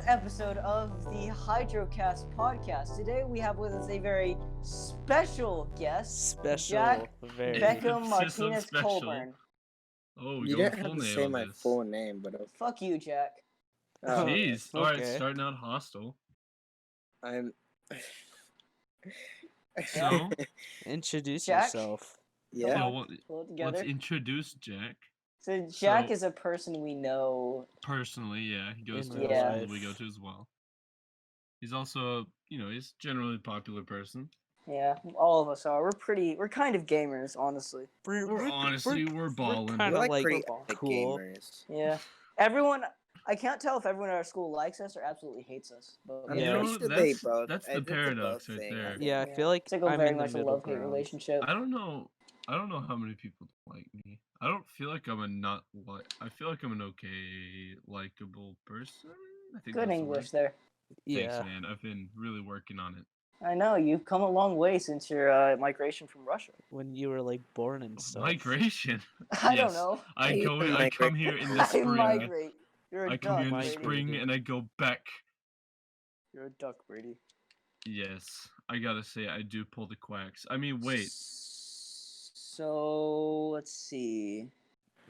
episode of the Hydrocast podcast. Today we have with us a very special guest, Jack Very. Beckham It's just so Martinez special. Coulborn. Oh, we You go didn't full have to name say on my this. full name, but okay. Fuck you, Jack. Jeez. All right, okay. starting out hostile. I'm. So, Introduce Jack? yourself. Yeah. Come on, well, pull it together. let's introduce Jack. So Jack So- is a person we know. Personally, yeah, he goes In to real the life. school we go to as well. He's also, he's generally a popular person. Yeah, all of us are. We're kind of gamers, honestly. We're balling. kinda We're like like pretty football. epic cool. gamers. Yeah. Everyone, I can't tell if everyone at our school likes us or absolutely hates us. But I'm Yeah. You know, pretty sure they that's, both. that's the it's a paradox both right thing, I there. think. Yeah, I feel like it's like a I'm very in the much a middle love-hate ground. relationship. I don't know how many people like me. I don't feel like I'm a not like. I feel like I'm an okay, likable person. I think Good that's the English word. there. Thanks, Yeah. man. I've been really working on it. I know, you've come a long way since your migration from Russia. When you were like born and stuff. Migration. I Yes. don't know. I Hey, go. you I come migrate. here in the I spring. migrate. You're a I come duck, here in the Brady. spring and I go back. You're a duck, Brady. Yes, I gotta say I do pull the quacks. I mean, wait. So, let's see.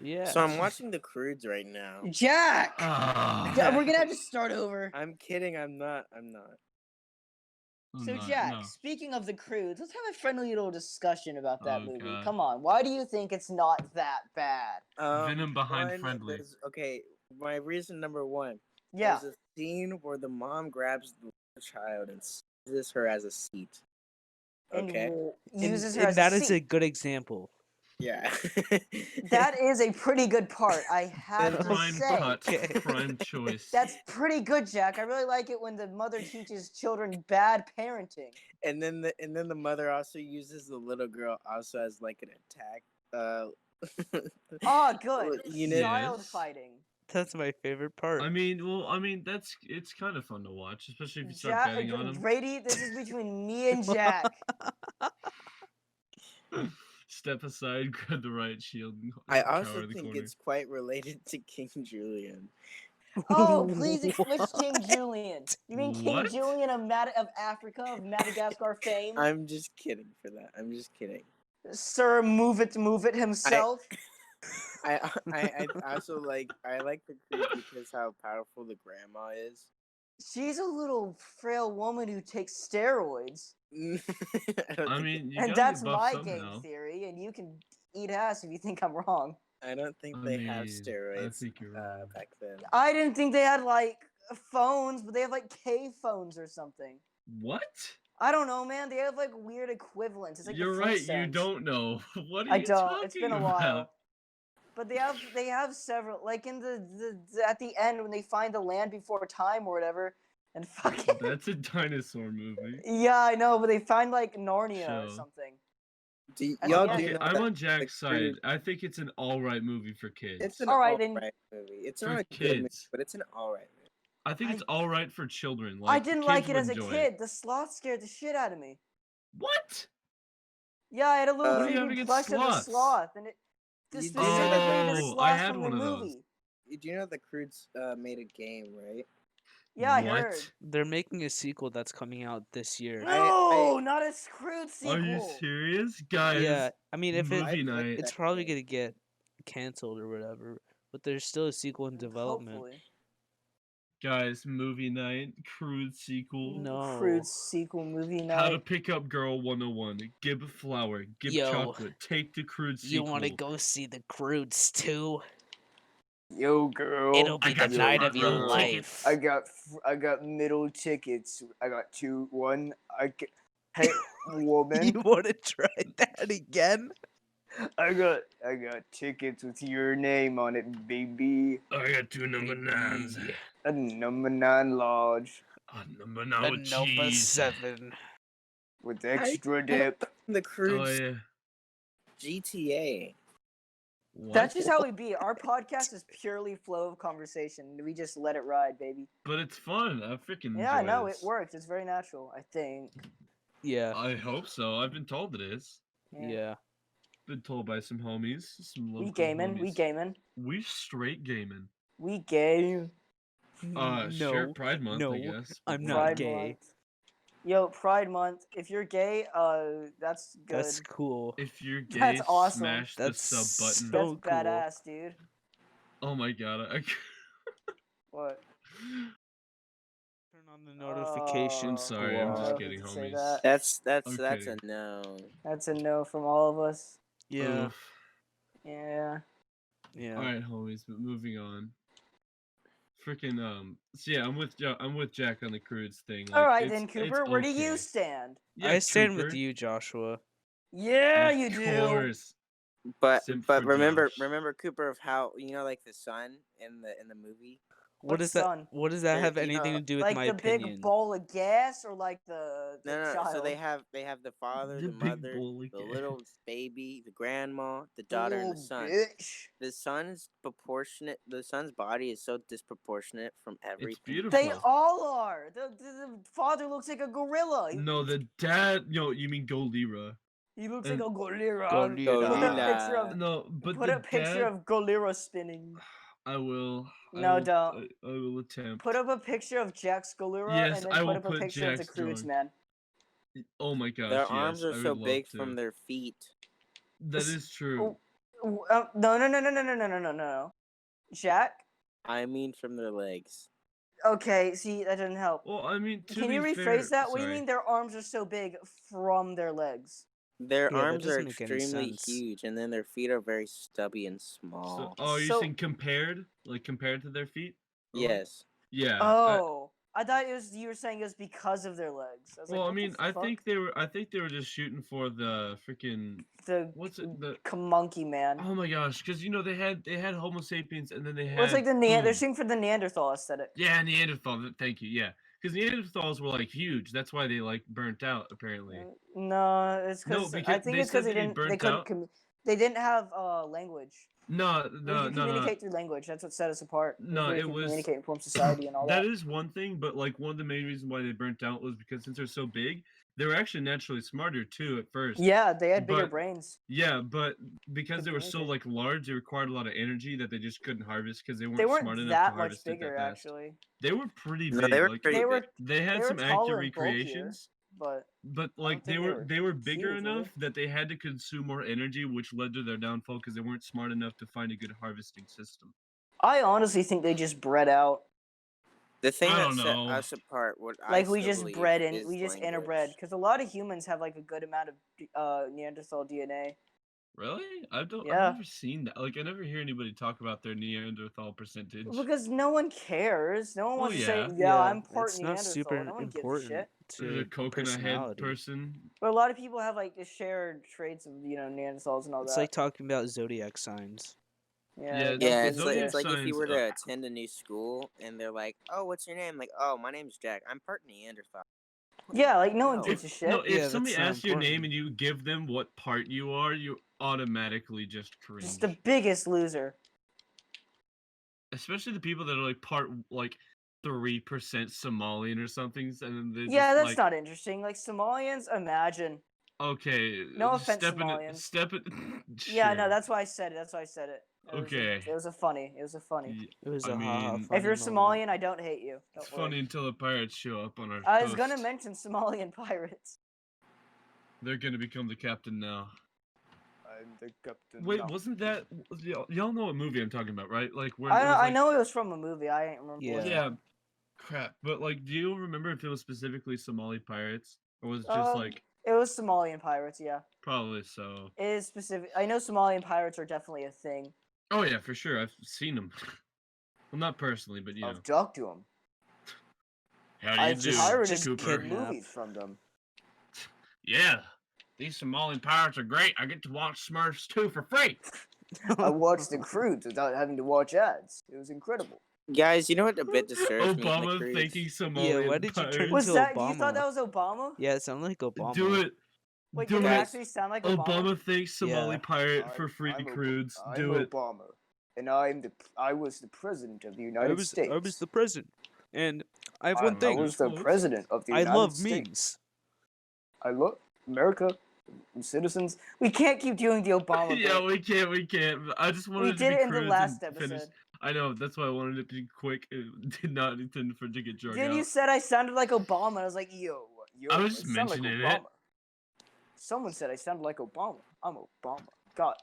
Yeah. So I'm watching the Crudes right now. Jack! Ah. Yeah, we're gonna have to start over. I'm kidding. I'm not. So, No, Jack, no. speaking of the Crudes, let's have a friendly little discussion about that Oh, movie. God. Come on, why do you think it's not that bad? Venom behind friendly. Okay, my reason number one. Yeah. There's a scene where the mom grabs the child and uses her as a seat. And Okay. uses her And as that a is seat. a good example. Yeah. That is a pretty good part, I have to Prime say. cut. Okay. Prime choice. That's pretty good, Jack. I really like it when the mother teaches children bad parenting. And then the mother also uses the little girl also as like an attack. Oh, good. Unit. Child Yes. fighting. That's my favorite part. I mean, it's kind of fun to watch, especially if you start Jack, betting on them. Brady, this is between me and Jack. Step aside, grab the right shield. And I cower also in the think corner. it's quite related to King Julian. Oh, please explain King Julian. You mean King What? Julian of Africa, of Madagascar fame? I'm just kidding for that. I'm just kidding. Sir, move it himself. I also like the crew because how powerful the grandma is. She's a little frail woman who takes steroids. I mean, you And gotta that's get buff my somehow. game theory, and you can eat ass if you think I'm wrong. I don't think I they have mean, I steroids think you're wrong. back then. I didn't think they had, like, phones, but they have, like, K-phones or something. What? I don't know, man. They have, like, weird equivalents. It's like You're the right. You Flintstones. don't know. What are I you don't. talking It's been a about? while. But they have several, like in the at the end when they find the land before time or whatever, and fucking That's a dinosaur movie. yeah, I know, but they find like Narnia or Show. something. Y'all yeah. do Okay, know I'm that on Jack's the side. Crude- I think it's an alright movie for kids. It's an Alright, alright then. movie. It's For not a good movie, kids. but it's an alright movie. I think it's alright for children. I Like, didn't kids like it would as a enjoy kid. The sloth scared the shit out of me. What? Yeah, I had a little What do you have creepy against plush of the sloths? sloth, and it You do specifically know the Oh, sloth I had from one the of those. movie. Do you know the Crudes made a game, right? Yeah, I What? heard. They're making a sequel that's coming out this year. No, not a screwed sequel. Are you serious? Guys, Yeah, I mean, if it, movie night. it's probably gonna get canceled or whatever, but there's still a sequel in development. Hopefully. Guys, movie night, crude sequel. No. Crude sequel movie night. How to pick up girl 101. Give a flower, give Yo, chocolate, take the crude sequel. You want to go see the Crudes too? Yo, girl. It'll I be the got your night of front your row life. tickets. I got middle tickets. I got two. One. Hey, woman. You want to try that again? I got tickets with your name on it, baby. I got two number nines. A number 9 large A number 9 A with Nova cheese. 7. with extra dip. The Oh Crudes yeah. GTA. What? That's just how we be. Our podcast is purely flow of conversation. We just let it ride, baby. But it's fun. I freaking Yeah, I enjoy know this. it works. It's very natural. I think. Yeah. I hope so. I've been told it is. Yeah. Been told by some homies. Some local We gaming. homies. We gaming. We straight gaming. We game. No, Sure, Pride Month, no, I guess. I'm but not Pride whatever. gay. Month. Yo, Pride Month. If you're gay, that's good. That's cool. If you're gay, That's awesome. smash the That's sub button. so That's cool. badass, dude. Oh my god, What? Turn on the notifications. Oh, sorry, I I'm don't just know if kidding, you can say homies. that. I'm That's a kidding. no. That's a no from all of us. Yeah, Oof. Yeah. yeah. All right, homies, but moving on. Freaking so yeah, I'm with Jack on the crudes thing. Like, All right it's, then, it's Cooper. Where do you okay. stand? Yeah, I stand with Cooper. you, Joshua. Yeah, Of you do. course. But Simp for remember Josh. Cooper of how like the sun in the movie. What What does that? son? What does that There- have you anything know, to do with Like my the opinion? big bowl of gas, or like the No. child? So they have the father, The the big mother, bowl of the gas. little baby, the grandma, the The daughter, and the little son. bitch. The son's proportionate. The son's body is so disproportionate from It's everything. beautiful. They all are. The father looks like a gorilla. No, the dad. No, you mean Golira. He looks and- like a gorilla. Gorilla. Put a picture of No, but put the a picture dad. of gorilla spinning. I will. No, don't. I will attempt. Put up a picture of Jack's gorilla, Yes, and then I put will up a put picture of the Jack's Crudes drawing. man. Oh my gosh, Their yes, arms are I so would love big to. from their feet. That is true. No. Jack. I mean, from their legs. Okay, see that doesn't help. Well, I mean, to Can be you rephrase fair, that? What do you sorry. mean their arms are so big from their legs? Their Yeah, that arms are doesn't make any extremely sense. huge, and then their feet are very stubby and So, small. oh, you're So- saying compared, like compared to their feet? Yes. Yeah. Oh, I thought you were saying it was because of their legs. I was Well, like, I what the mean, I fuck? think they were just shooting for the freaking the what's it the monkey man. oh my gosh, because they had Homo sapiens and then they had Well, it's like they're boom. shooting for the Neanderthal aesthetic. Yeah, Neanderthal. Thank you. Yeah, because Neanderthals were like huge. That's why they like burnt out apparently. No, it's No, because I because think they it's because said they they didn't burnt couldn't out. they didn't have No, language. We no, could no, no. communicate through language. That's what set us apart. No, We it could was- communicate and form society and all That that. is one thing, but like one of the main reasons why they burnt out was because since they're so big, they were actually naturally smarter too at first. Yeah, they had bigger but- brains. Yeah, but because Could they were so communicate. like large, they required a lot of energy that they just couldn't harvest because they They weren't smart weren't enough that to much harvest it bigger, that fast. actually. They were pretty No, big. they were like, pretty They were, big. they had they were some taller active and bulkier, recreations, but but like they think were they were bigger huge, were they? enough that they had to consume more energy, which led to their downfall because they weren't smart enough to find a good harvesting system. I honestly think they just bred out. The thing I that don't set know. us apart, what Like I we still just believe, bred in, is we just language. interbred, because a lot of humans have like a good amount of Neanderthal DNA. Really? I've Yeah. never seen that. Like I never hear anybody talk about their Neanderthal percentage. Because no one cares. No one Well, wants to say, yeah. yeah, I'm part it's not Neanderthal. super No one gives a important shit. The to coconut head personality. person. But a lot of people have like the shared traits of Neanderthals and all It's that. like talking about zodiac signs. Yeah, that's Yeah, what it's they like say. it's like if you signs, were to attend a new school and they're like, "Oh, what's your name?" Like, "Oh, my name's Jack. I'm part Neanderthal." Yeah, like no one No. gives a shit. No, if Yeah, somebody that's not asks your name important. and you give them what part you are, you automatically just cringe. Just the biggest loser. Especially the people that are like part like 3% Somalian or something, and then they Yeah, just that's like not interesting. Like Somalians, imagine. okay. No offense, step in it, Somalians. step it. Yeah, sure. no, that's why I said it. It was Okay. It was a funny. It was a funny. Y- It was I a haha mean, funny If you're moment. Somalian, I don't hate you. Don't It's worry. funny until the pirates show up on our I was gonna coast. mention Somalian pirates. They're gonna become the captain now. I'm the captain. Wait, wasn't that y'all know what movie I'm talking about, right? Like where I it know, was, I like, know it was from a movie. I ain't remember. what it Yeah. Yeah, crap. But like, do you remember if it was specifically Somali pirates, or was it just like It was Somalian pirates. Yeah, probably so? it is specific. I know Somalian pirates are definitely a thing. Oh yeah, for sure. I've seen them. Well, not personally, but you know. I've talked to them. How do you I've do, pirated Cooper? kidnap. movies from them. Yeah, these Somali pirates are great. I get to watch Smurfs 2 for free. I watched the Crudes without having to watch ads. It was incredible. Guys, you know what a bit disturbs me in the Obama cruise? thinking Somalian why did you turn pirates. Was Until that? You thought Obama. that was Obama? Yeah, it sounded like Obama. Do it. Wait, Do did it it. actually sound like Obama? Obama thinks Somali Yeah. pirate for free crudes. Do it. Obama, and I was the president of the I United was States. the president, and I have I one know. thing. I was the Close. president of the I United love States. memes. I love America, citizens. We can't keep doing the Obama. Yeah, bit. we can't. I just wanted We to did be it in the crudes last and finish. episode. I know. That's why I wanted it to be quick. It did not intend for it to get drug Then out. you said I sounded like Obama. I was like, yo, I was just sound like mentioning Obama. it. Someone said I sounded like Obama. I'm Obama. God,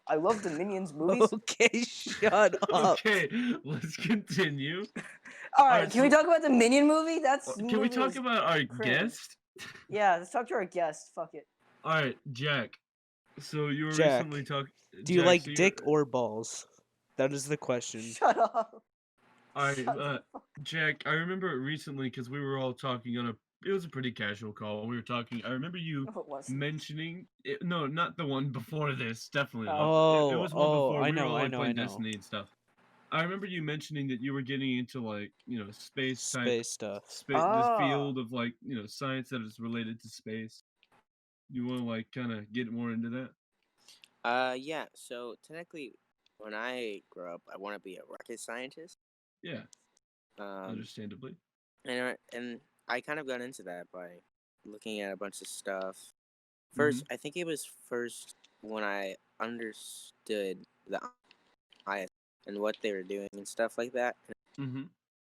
I love the Minions movies. Okay, shut up. Okay, let's continue. All right, Alright, can we so- talk about the Minion movie? That's Can we movie talk was about our cringe. guest? Yeah, let's talk to our guest. Fuck it. All right, Jack. So you were Jack, recently talking. Do you like dick or balls? That is the question. Shut up. All right, Shut the fuck- Jack. I remember recently because we were all talking on a. It was a pretty casual call. We were talking. I remember you No, it wasn't. mentioning. No, not the one before this. Definitely not. Oh, it was one before. I We were all, know, like, playing I know. Destiny and stuff. I remember you mentioning that you were getting into like space type Space stuff. the field of like science that is related to space. You want to like kind of get more into that? Yeah. So technically, when I grow up, I want to be a rocket scientist. Yeah, Um, understandably. and I kind of got into that by looking at a bunch of stuff. First, I think it was first when I understood the IS and what they were doing and stuff like that. Mm-hmm.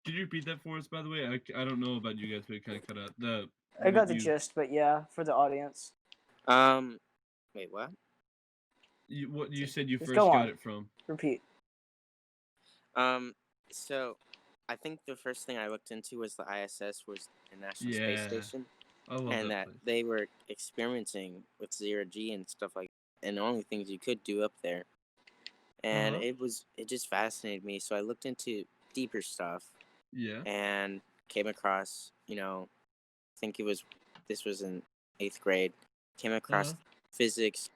Did you repeat that for us, by the way? I don't know about you guys, but it kind of cut out. I got what the you- gist, but yeah, for the audience. Wait, what? What you said you Just first go got on. it from? Repeat. So I think the first thing I looked into was the ISS, was the International Yeah. Space Station, I love and that place. they were experimenting with zero G and stuff like that, and the only things you could do up there. And Uh-huh. it just fascinated me, so I looked into deeper stuff Yeah. and came across, I think this was in 8th grade, came across Uh-huh. physics,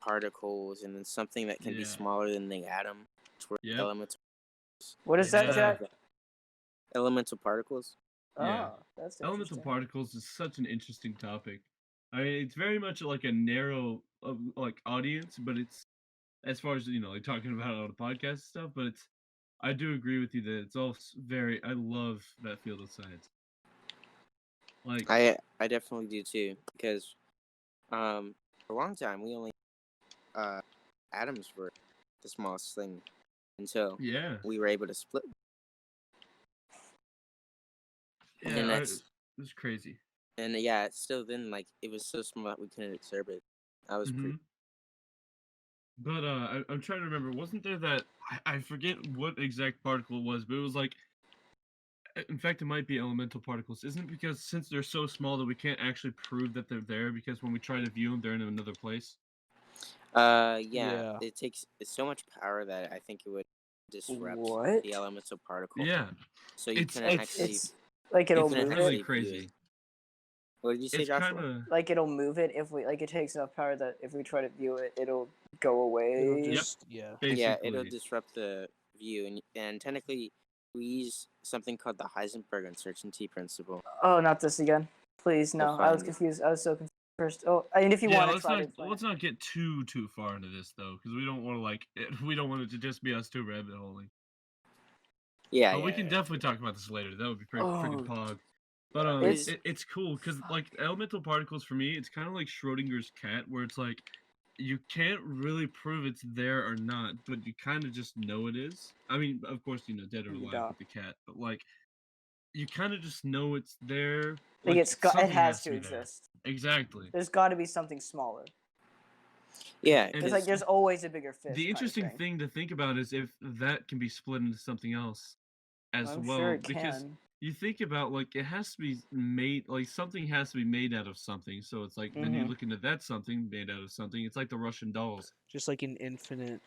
particles, and then something that can be Yeah. smaller than the atom, which were Yep. elemental. What is that, Yeah. Jack? Elemental particles. Yeah. Oh, that's Elemental interesting. particles is such an interesting topic. I mean, it's very much like a narrow like audience, but it's as far as like talking about it on a podcast and stuff. But I do agree with you that it's all very. I love that field of science. Like, I definitely do too, because for a long time we only atoms were the smallest thing until yeah, we were able to split. yeah, And that's it's crazy. and yeah, it's still then like it was so small that we couldn't observe it. That was pretty. Mhm. But I'm trying to remember. Wasn't there that I forget what exact particle it was, but it was like. In fact, it might be elemental particles. Isn't it because since they're so small that we can't actually prove that they're there because when we try to view them, they're in another place? Yeah. It takes so much power that I think it would disrupt What? the elemental particle. Yeah, So you it's- can it's- actually. It's like it'll It's move really it. crazy. What did you say, It's Joshua? kind of Like it'll move it if we like. It takes enough power that if we try to view it, it'll go away. It'll Yep. just yeah. basically. Yeah, it'll disrupt the view, and technically, we use something called the Heisenberg uncertainty principle. Oh, not this again. Please, no. I was fine. confused. I was so confused first. Oh, I mean, if you Yeah, want to let's try not to explain let's it. not get too far into this though, because we don't want to we don't want it to just be us two rabbit holing. Yeah, But yeah, we can yeah. definitely talk about this later. That would be pretty Oh. freaking pog. But It's- it's cool because like elemental particles for me, it's kind of like Schrodinger's cat, where it's like you can't really prove it's there or not, but you kind of just know it is. I mean, of course, dead or You alive don't. with the cat, but like you kind of just know it's there. Like it something has to be there. exist. Exactly. There's got to be something smaller. Yeah, And It's 'cause- like there's always a bigger fish. The kind of interesting thing. thing to think about is if that can be split into something else as I'm well, sure it because can. you think about like it has to be made, like something has to be made out of something. So it's like then you Mhm. look into that something made out of something. It's like the Russian dolls. Just like an infinite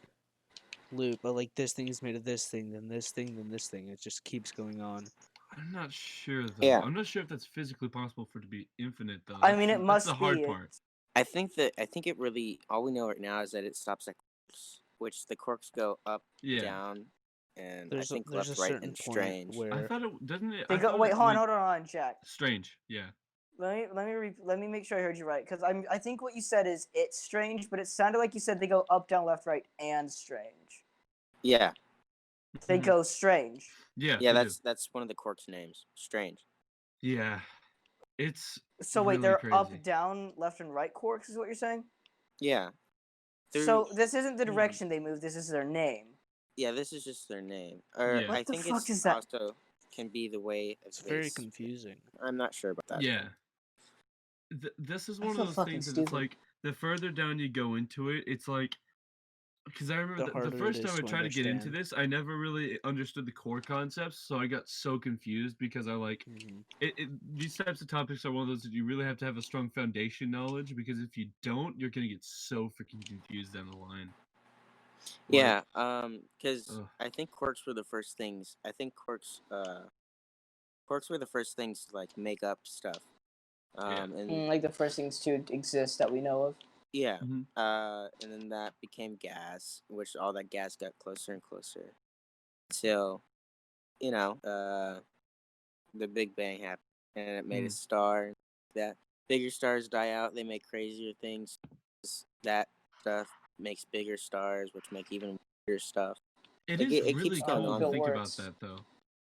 loop, but like this thing is made of this thing, then this thing, then this thing. It just keeps going on. I'm not sure though. Yeah. I'm not sure if that's physically possible for it to be infinite though. I mean, it That's must the hard be. part. I think it really all we know right now is that it stops at corks, which the corks go up, Yeah. down, and There's I think there's left, a right, certain and point strange. I where thought it doesn't it. They I go. thought Wait, it hold on, went hold on, Jack. Strange. Yeah. Let me make sure I heard you right, because I think what you said is it's strange, but it sounded like you said they go up, down, left, right, and strange. Yeah, They Mhm. go strange. Yeah. yeah, they do. that's one of the corks' names. Strange. Yeah. It's So wait, really they're crazy. up, down, left, and right quarks, is what you're saying? Yeah, So this isn't the Hmm. direction they move. This is their name. Yeah, this is just their name. Or Yeah. What I the think fuck it's is that? also can be the way It's they very speak. confusing. I'm not sure about that. Yeah. This is I one feel of those fucking things that it's stupid. like the further down you go into it, it's like because I remember The the harder it first is time I to tried to get into understand. this, I never really understood the core concepts, so I got so confused because I like Mhm. these types of topics are one of those that you really have to have a strong foundation knowledge because if you don't, you're gonna get so freaking confused down the line. Yeah, because Ugh. I think quirks were the first things. I think quirks were the first things to like make up stuff. Yeah. And Like the first things to exist that we know of. yeah, Mhm. and then that became gas, which all that gas got closer and closer until the Big Bang happened and it made a Mm. star. That bigger stars die out, they make crazier things. That stuff makes bigger stars, which make even weirder stuff. It Like, is it keeps really going cool hope to it on. think about works. that though.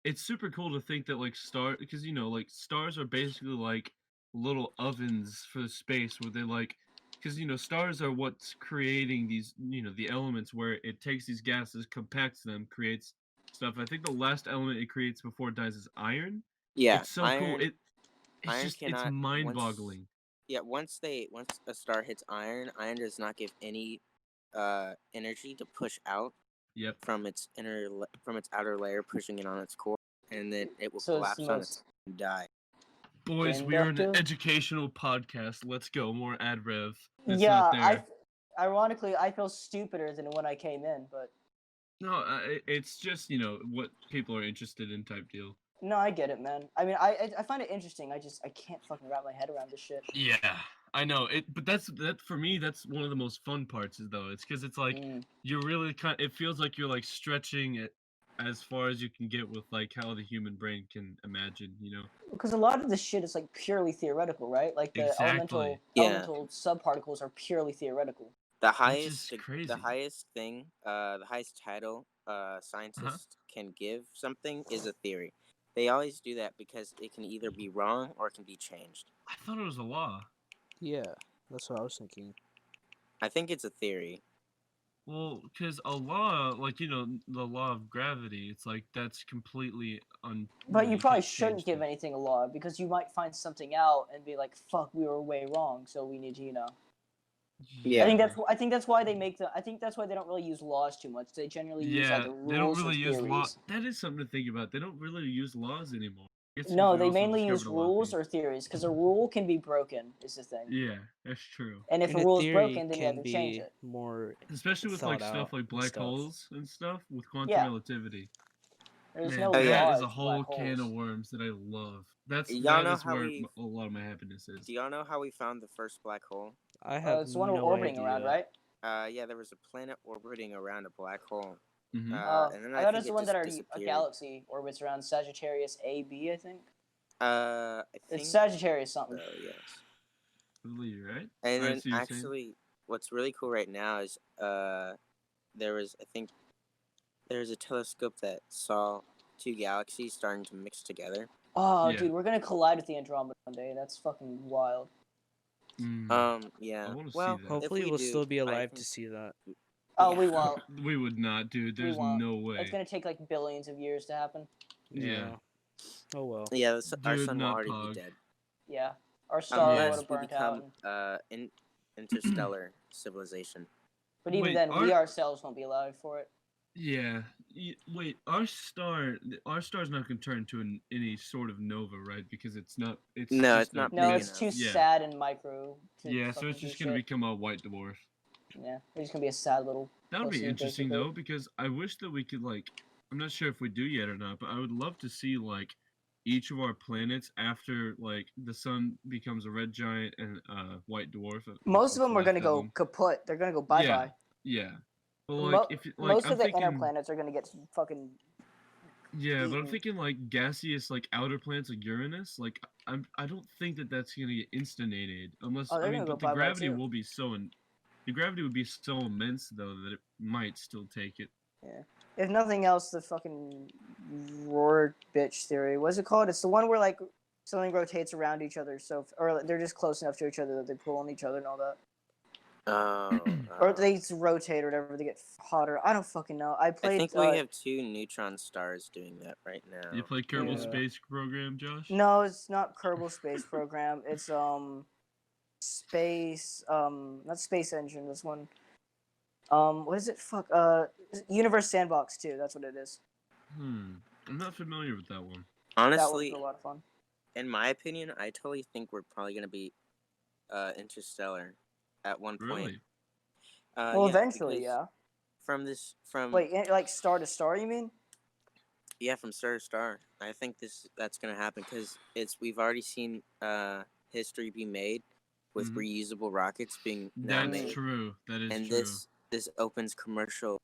It's super cool to think that like because like stars are basically like little ovens for space where they like because stars are what's creating these the elements where it takes these gases, compacts them, creates stuff. I think the last element it creates before it dies is iron. Yeah, It's so cool. It's iron it's cannot mind-boggling. once a star hits iron does not give any energy to push out Yep. from its outer layer, pushing it on its core, and then it will So it's the collapse on most its and die. Boys, we are an inductive. educational podcast. Let's go. More ad rev. It's Yeah, not there. ironically I feel stupider than when I came in, but No, it's just what people are interested in type deal. no, I get it, man. I mean, I find it interesting. I can't fucking wrap my head around this shit. Yeah, I know it, but that for me. That's one of the most fun parts, is though. It's because it's like you're really it feels like you're like stretching it as far as you can get with like how the human brain can imagine. Because a lot of this shit is like purely theoretical, right? Like the Exactly. elemental subparticles are purely theoretical. The Which is highest crazy. the highest thing, the highest title scientists can give something is a theory. They always do that because it can either be wrong or it can be changed. I thought it was a law. Yeah, that's what I was thinking. I think it's a theory. Well, because a law, like the law of gravity, it's like that's completely But you probably can't shouldn't change give that. anything a law because you might find something out and be like, "Fuck, we were way wrong." So we need to, Yeah. I think that's why they make I think that's why they don't really use laws too much. They generally use either they don't rules or really use law. theories. That is something to think about. They don't really use laws anymore. It's No, we they also mainly use discovered a lot of rules things. or theories because a rule can be broken. Is the thing. Yeah, that's true. And if And a a rule is theory broken, then you have can to change be it. more Especially with like thought stuff out like and black stuff. holes and stuff with quantum Yeah. relativity. There's Man, no Oh, yeah. that law is a as to black whole can of holes. worms that I love. That Y'all know is how where we- a lot of my happiness is. Do y'all know how we found the first black hole? I have It's the one we're no orbiting idea. around, right? Yeah, there was a planet orbiting around a black hole. Mm-hmm. And then I I thought think it's the it one just that a disappeared. galaxy orbits around Sagittarius AB, I think. I think It's Sagittarius something. so, yes. I believe you're right. And I then see what you're saying. actually, what's really cool right now is there's a telescope that saw two galaxies starting to mix together. Oh, Yeah. dude, we're gonna collide with the Andromeda one day. That's fucking wild. Yeah. I wanna see Well, that. if Hopefully, we we'll do, still be I alive think- to see that. Oh, Yeah. we won't. We would not, dude. We There's won't. no way. It's gonna take like billions of years to happen. Yeah. Oh well. Yeah, our Dude, sun will not already Pog. be dead. Yeah, our star would Unless have we burnt out. become interstellar civilization. But even Wait, then, we ourselves won't be alive for it. Yeah. Wait, our star's not gonna turn into any sort of nova, right? Because it's not. It's No, just it's not No, big it's enough. too Yeah. sad and micro. To Yeah, so fucking it's do just gonna shit. become a white dwarf. Yeah, it's just gonna be a sad little. That would be pussy, interesting basically. though, because I wish that we could like. I'm not sure if we do yet or not, but I would love to see like each of our planets after like the sun becomes a red giant and white dwarf. Most of them are what's gonna left go them. kaput. They're gonna go bye bye. Yeah. But like if like most I'm of the thinking, inner planets are gonna get fucking. yeah, but I'm eaten. thinking like gaseous like outer planets like Uranus. Like I don't think that that's gonna get instanated unless Oh, they're I mean, gonna go but the bye-bye, gravity too. will be the gravity would be so immense though that it might still take it. Yeah. If nothing else, the fucking roar bitch theory. What's it called? It's the one where like something rotates around each other, or they're just close enough to each other that they pull on each other and all that. Oh. Or they rotate or whatever. They get hotter. I don't fucking know. I I played. think we have 2 neutron stars doing that right now. You play Kerbal Yeah. Space Program, Josh? No, it's not Kerbal Space Program. It's space not Space Engine. This one. What is it? Fuck. Universe Sandbox 2. That's what it is. I'm not familiar with that one. Honestly, That one's a lot of fun. in my opinion, I totally think we're probably gonna be Interstellar at one point. Really? Well, Yeah, eventually, because yeah. From Wait, like star to star? You mean? yeah, from star to star. I think that's gonna happen because we've already seen history be made with Mhm. reusable rockets being now That's made, true. That is and true. this opens Commercial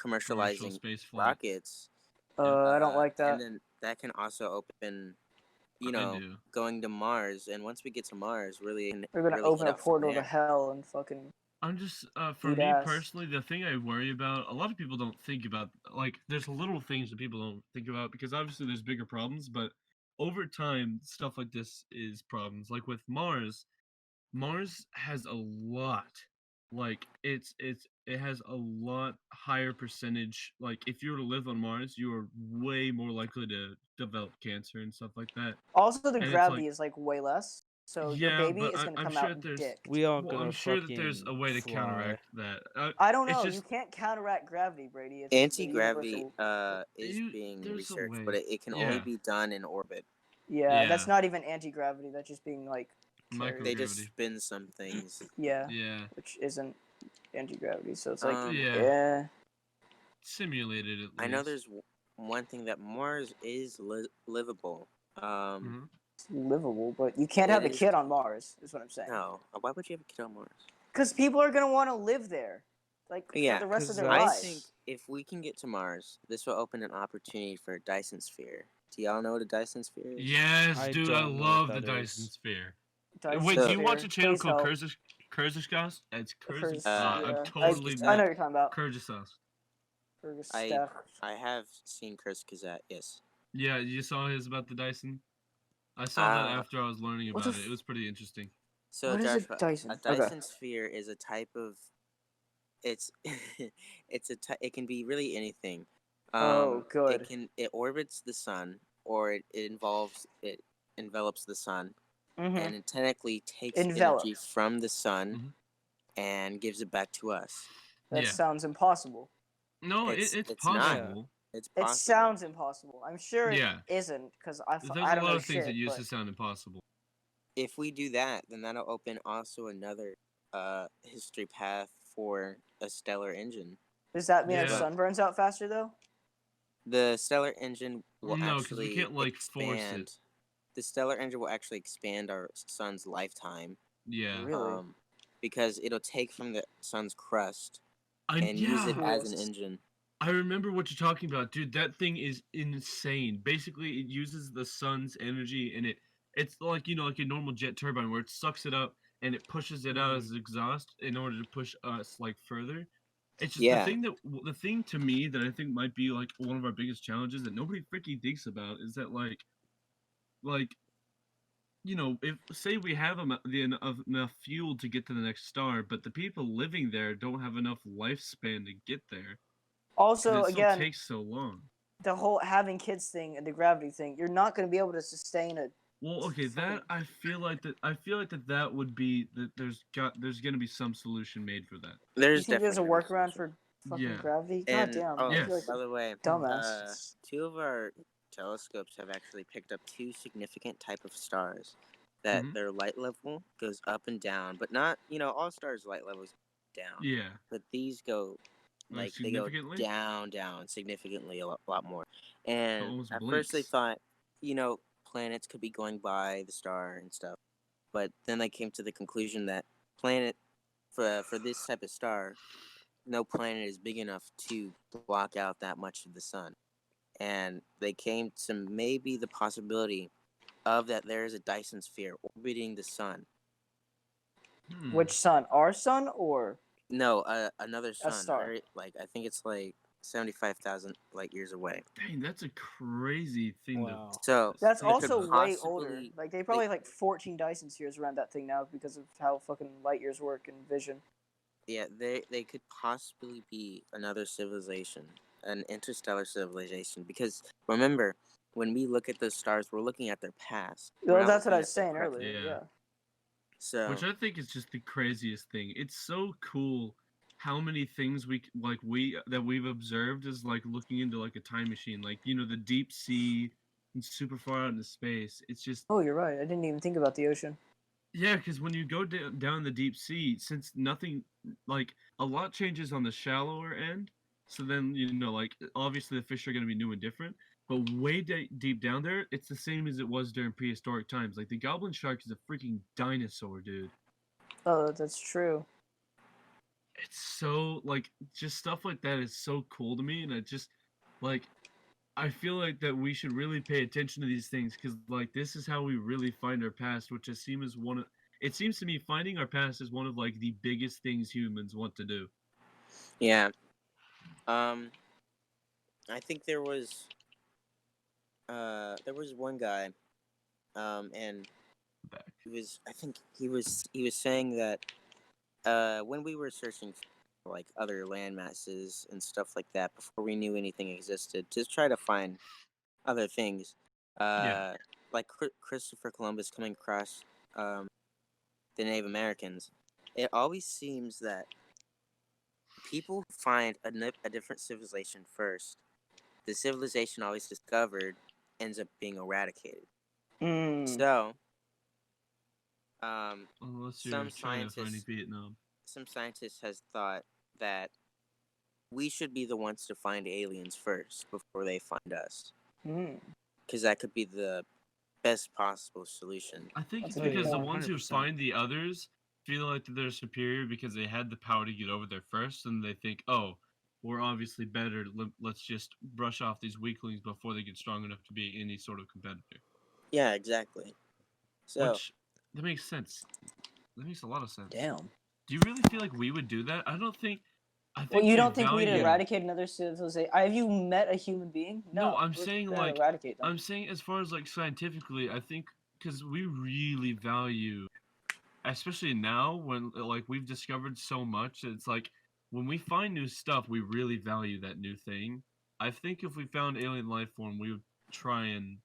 commercializing space flight. rockets. I don't like that. And then that can also open, I do. going to Mars. And once we get to Mars, really, We're gonna really open head a out from portal to there. hell and fucking. I'm just for Eat me ass. personally, the thing I worry about, a lot of people don't think about, like there's little things that people don't think about because obviously there's bigger problems, but over time stuff like this is problems. Like with Mars has a lot, like it has a lot higher percentage. Like if you were to live on Mars, you are way more likely to develop cancer and stuff like that. Also, the And it's gravity like, is like way less, so your yeah, baby but is gonna I'm come sure out that there's dick. We all well, gonna I'm sure that there's a fucking way to fly. counteract that. I don't it's know. just- You can't counteract gravity, Brady. It's Anti-gravity universal. is being there's a researched, way. but it can only Yeah. be done in orbit. Yeah, that's Yeah. not even anti-gravity. That's just being like carried. They just Microgravity. spin some things. Yeah, Yeah. which isn't anti-gravity. So it's like, Yeah. yeah. Simulated at least. I know there's one thing that Mars is livable. Mhm. It's livable, but you can't It have a is- kid on Mars. Is what I'm saying. No, why would you have a kid on Mars? Because people are gonna want to live there, like Yeah, for the rest of 'cause their I lives. think if we can get to Mars, this will open an opportunity for a Dyson sphere. Do y'all know what a Dyson sphere is? Yes, I dude, I don't know love what the that Dyson is. sphere. Dyson Wait, do you watch a sphere, channel please called help. Kurzgesagt? It's Kurzgesagt. Uh, I'm yeah. totally I know what you're talking about. Kurzgesagt. I have seen Chris Kazat, yes. Yeah, you saw his about the Dyson? I saw that Uh, after I was learning what about the it. It was pretty interesting. So What is Joshua, a Dyson? a Dyson sphere is a type of it's it can be really anything. Oh, good. It orbits the sun or it envelops the sun Mm-hmm. and it technically takes Envelop. energy from the sun Mhm. and gives it back to us. That Yeah. sounds impossible. No, It's it's not. possible. It's It possible. sounds impossible. I'm sure Yeah. it isn't because I There's don't a lot know of things shit. that used But to sound impossible. If we do that, then that'll open also another history path for a stellar engine. does that mean our Yeah. sun burns out faster though? The stellar engine will No, 'cause we actually can't, like, force it. expand. The stellar engine will actually expand our sun's lifetime. Yeah. Really? Because it'll take from the sun's crust I, and use it yeah. as an engine. I remember what you're talking about, dude. That thing is insane. Basically, it uses the sun's energy, and it's like like a normal jet turbine where it sucks it up and it pushes it out as exhaust in order to push us like further. It's just Yeah. the thing to me that I think might be like one of our biggest challenges that nobody freaking thinks about is that like if say we have enough fuel to get to the next star, but the people living there don't have enough lifespan to get there. 'Cause Also, it still again, takes so long. the whole having kids thing and the gravity thing, you're not going to be able to sustain a. Well, okay, that I feel like that would be that there's gonna be some solution made for that. There's You think there's a definitely workaround solution. for fucking Yeah. gravity? And Goddamn. oh, I feel Yes. like by the way, dumbass. 2 of our telescopes have actually picked up 2 significant type of stars that Mhm. their light level goes up and down, but not all stars light levels down. Yeah. But these go Like, they go significantly? down significantly a lot more. And almost at first they blinks. thought planets could be going by the star and stuff, but then they came to the conclusion that planet for this type of star, no planet is big enough to block out that much of the sun. And they came to maybe the possibility of that there is a Dyson sphere orbiting the sun. Hmm. Which sun? Our sun or? No, another sun. star. Very, I think it's like 75,000 light years away. Dang, that's a crazy thing Wow. So That's They could also way older. possibly- Like they probably have like 14 Dyson spheres around that thing now because of how fucking light years work and vision. Yeah, they could possibly be another civilization, an interstellar civilization. Because remember, when we look at those stars, we're looking at their past. We're Well, not that's what I looking was at their saying present. earlier. Yeah. Yeah. So Which I think is just the craziest thing. It's so cool how many things that we've observed is like looking into like a time machine, like the deep sea and super far out into space. It's just Oh, you're right. I didn't even think about the ocean. yeah, because when you go down the deep sea, since nothing like a lot changes on the shallower end, so then like obviously the fish are going to be new and different. But way deep down there, it's the same as it was during prehistoric times. Like the goblin shark is a freaking dinosaur, dude. Oh, that's true. It's so like just stuff like that is so cool to me, and it just like I feel like that we should really pay attention to these things because like this is how we really find our past, which it seems to me finding our past is one of like the biggest things humans want to do. yeah, I think there was one guy, and Back. he was saying that when we were searching for like other land masses and stuff like that before we knew anything existed, to try to find other things, Yeah. like Christopher Columbus coming across the Native Americans, it always seems that people find a different civilization first. The civilization always discovered ends up being eradicated. Mm. So, Unless you're some China finding scientists Vietnam. has thought that we should be the ones to find aliens first before they find us, Mm. because that could be the best possible solution. I think That's it's a good because the point. ones who 100%. find the others feel like that they're superior because they had the power to get over there first, and they think, oh, we're obviously better. Let's just brush off these weaklings before they get strong enough to be any sort of competitor. Yeah, exactly. So, Which that makes sense. That makes a lot of sense. Damn. Do you really feel like we would do that? I don't think. I think Well, you we don't think we'd value- eradicate another civilization? Have you met a human being? No, I'm we're saying gonna like eradicate them. I'm saying as far as like scientifically, I think because we really value, especially now when like we've discovered so much. It's like when we find new stuff, we really value that new thing. I think if we found alien life form, we would try and.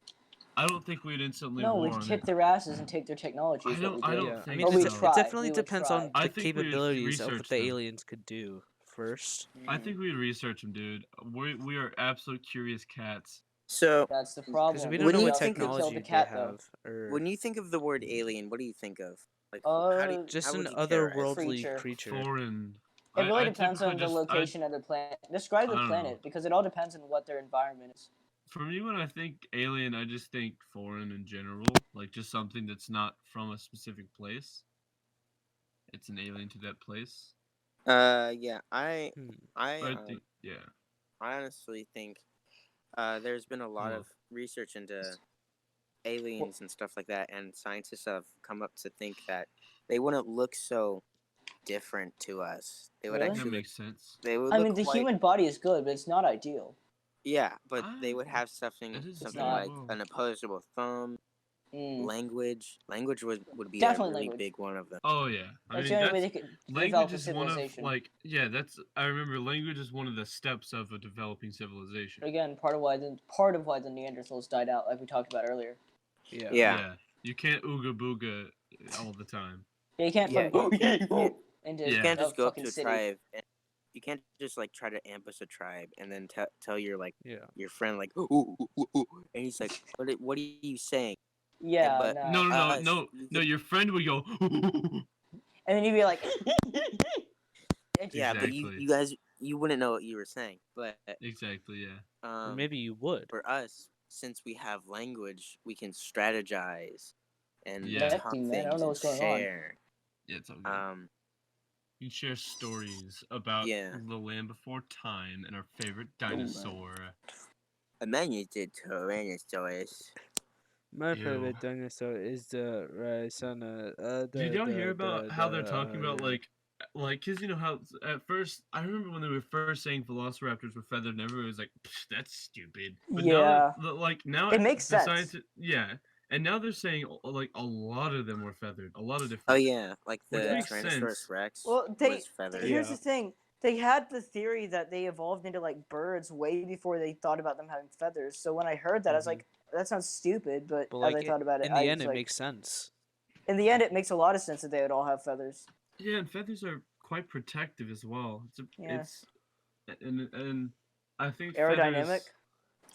I don't think we'd instantly No, war we'd on kick it. their asses and take their technology. Is what we do. I don't Yeah, I think mean, Or we'd so. try. it definitely We would depends try. on I the think we would capabilities of what research the them. aliens could do first. I think we'd research them, dude. We are absolute curious cats. so That's the Because problem. we don't When know you what think of- technology the they cat, though. have, or when you think of the word alien, what do you think of? Like, just how an would you characterize it? otherworldly Creature. creature. Foreign. It really I depends on typically the location of the planet. Describe the I don't planet know. because it all depends on what their environment is. For me, when I think alien, I just think foreign in general, like just something that's not from a specific place. It's an alien to that place. Yeah, I think, yeah. I honestly think there's been a lot Well- of research into aliens and stuff like that, and scientists have come up to think that they wouldn't look so different to us. They would Really? That actually makes sense. they would I look mean, the quite, human body is good, but it's not ideal. yeah, but they would have It something is something very like well. an opposable thumb, Mm. language. Language would be Definitely a really language. big one of them. Oh yeah, I That's mean the only way that's they could language develop a is one of civilization. like yeah. That's I remember language is one of the steps of a developing civilization. But again, part of why the Neanderthals died out, like we talked about earlier. Yeah. Yeah. You can't ooga booga all the time. Yeah, you can't Yeah, fucking into You You can't a just go up fucking to a city. tribe and you can't just like try to ambush a tribe and then tell your like Yeah. your friend like ooh, ooh, ooh, ooh, and he's like what are you saying? Yeah, but- no. No. Your friend would go. And then you'd be like, Yeah, but Exactly. you guys you wouldn't know what you were saying. But Exactly. Yeah. Or maybe you would. for us, since we have language, we can strategize and Yeah. talk Connecting, man. I things don't know and what's going on. share. Yeah. It's all good. You can share stories about Yeah. the land before time and our favorite dinosaur. A man you did Tyrannosaurus. My Ew. favorite dinosaur is the Rhizona. Did y'all hear about how they're talking about like, cause you know how at first I remember when they were first saying velociraptors were feathered, and everybody was like, "Psh, that's stupid." But Yeah. now, like now, It makes the sense. yeah, and now they're saying like a lot of them were feathered, a lot of different. Oh yeah, like Which the makes Tyrannosaurus sense. Rex Well, was feathered. here's Yeah. the thing. They had the theory that they evolved into like birds way before they thought about them having feathers. So when I heard that, I was Mhm. like, that sounds stupid. But But as like I thought about it, in I the was end, it like, makes sense. in the end, it makes a lot of sense that they would all have feathers. Yeah, and feathers are quite protective as well. Yeah. It's and I think Aerodynamic. feathers.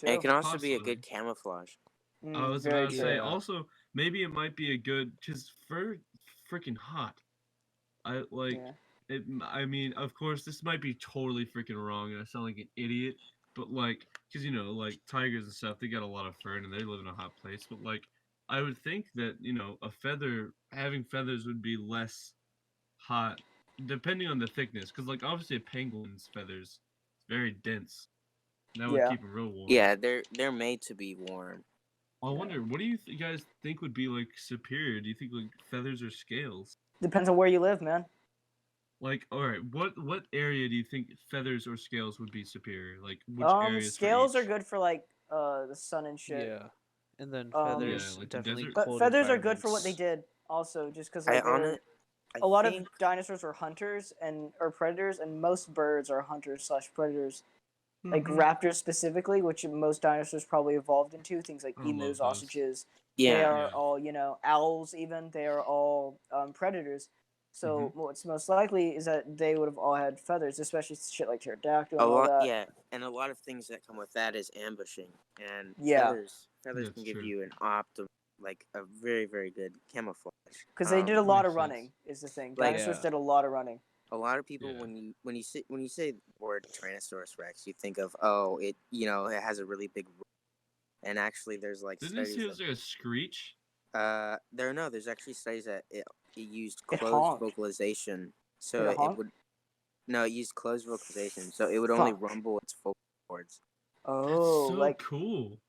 And it Too. can also be a Possibly. good camouflage. I was Very about to true. say Yeah. also maybe it might be a good because fur freaking hot. I like Yeah. it. I mean, of course, this might be totally freaking wrong, and I sound like an idiot. But like, because like tigers and stuff, they got a lot of fur and they live in a hot place. But like, I would think that having feathers would be less hot, depending on the thickness. Because like, obviously, a penguin's feathers is very dense. That would Yeah. keep them real warm. Yeah, they're made to be warm. I wonder, what do you guys think would be like superior? Do you think like feathers or scales? Depends on where you live, man. Like, all right, what area do you think feathers or scales would be superior? Like, which areas? Scales for are each? good for like the sun and shit. Yeah. And then Um, feathers, Yeah, like the definitely desert. But cold feathers are good for what they environments. did. Also, just because I like a lot think of dinosaurs were hunters or predators, and most birds are hunters/predators. Like Mhm. raptors specifically, which most dinosaurs probably evolved into. Things like I love emus, those. ostriches. They yeah. are Yeah. all owls. Even they are all predators. So what's most likely is that they would have all had feathers, especially shit like pterodactyl A and all lot, that. yeah, and a lot of things that come with that is ambushing, and Yeah. feathers That's can give true. you a very very good camouflage. Because they did a lot Makes of sense. running. Is the thing. Like- Dinosaurs Yeah. did a lot of running. A lot of people Yeah. when you say the word Tyrannosaurus Rex, you think of it it has a really big, and actually there's like Didn't it studies say it was like a screech? there's actually studies that it used It closed honked. vocalization, so Did it it honk? would no, it used closed vocalization, so it would only Fuck. rumble its vocal cords. Oh, That's so like cool.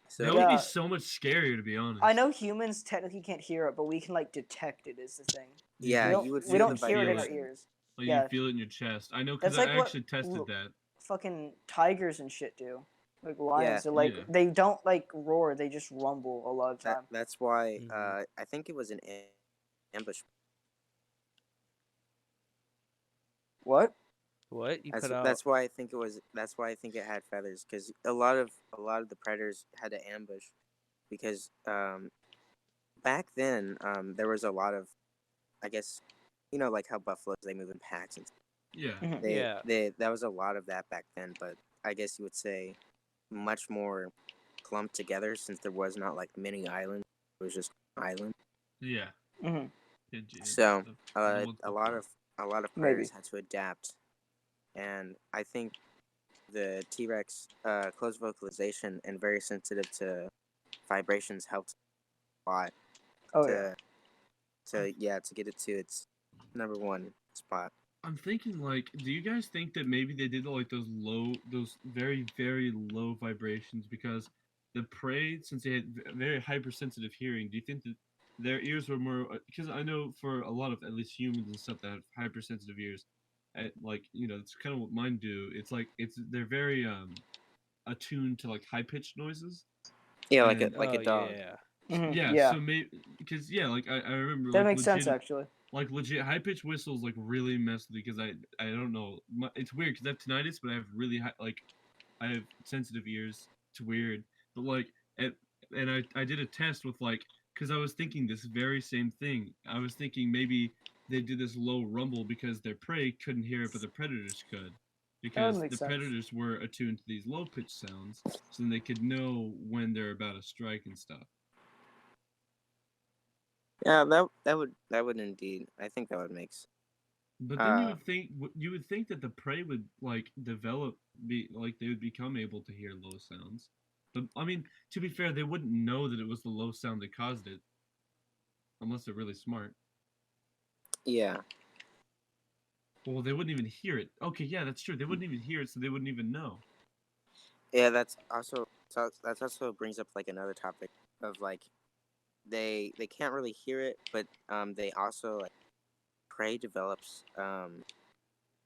So That would be Yeah. so much scarier, to be honest. I know humans technically can't hear it, but we can like detect it. Is the thing. yeah, we don't, you would we feel don't the hear it in our vibration. ears. Like yeah. you feel it in your chest. I know because That's I like what actually tested that. Fucking tigers and shit do. Like lions, they're like Yeah. they don't like roar; they just rumble a lot of time. That's why Mhm. I think it was an ambush. What? What? You cut out? That's why I think it was. That's why I think it had feathers, because a lot of the predators had to ambush, because back then there was a lot of, I guess, like how buffaloes, they move in packs and Yeah. Mhm. Yeah. that was a lot of that back then, but I guess you would say much more clumped together, since there was not like many islands. It was just an island. Yeah. Mhm. So Well, a lot of Maybe. predators had to adapt, and I think the T-Rex closed vocalization and very sensitive to vibrations helped a lot Oh yeah. to get it to its number one spot. I'm thinking like, do you guys think that maybe they did like those very very low vibrations because the prey, since they had very hypersensitive hearing, do you think that their ears were more? Because I know for a lot of at least humans and stuff that have hypersensitive ears, like it's kind of what mine do. It's like they're very attuned to like high pitched noises. Yeah, And- like a Oh, dog. Yeah. Mhm. Yeah, Yeah. so maybe because like I remember That like makes sense legit actually. like legit high pitched whistles like really mess with me because I don't know, it's weird because I have tinnitus but I have really high, like I have sensitive ears. It's weird, but like and I did a test with like because I was thinking this very same thing. I was thinking maybe they did this low rumble because their prey couldn't hear it but the predators could. Because make the sense. predators were attuned to these low pitched sounds, so then they could know when they're about to strike and stuff. Yeah, that would indeed. I think that would make sense. But then you would think that the prey would like develop, be like they would become able to hear low sounds. But I mean, to be fair, they wouldn't know that it was the low sound that caused it, unless they're really smart. Yeah. Well, they wouldn't even hear it. Okay, yeah, that's true. They wouldn't even hear it, so they wouldn't even know. Yeah, that also brings up like another topic of like they can't really hear it, but they also like prey develops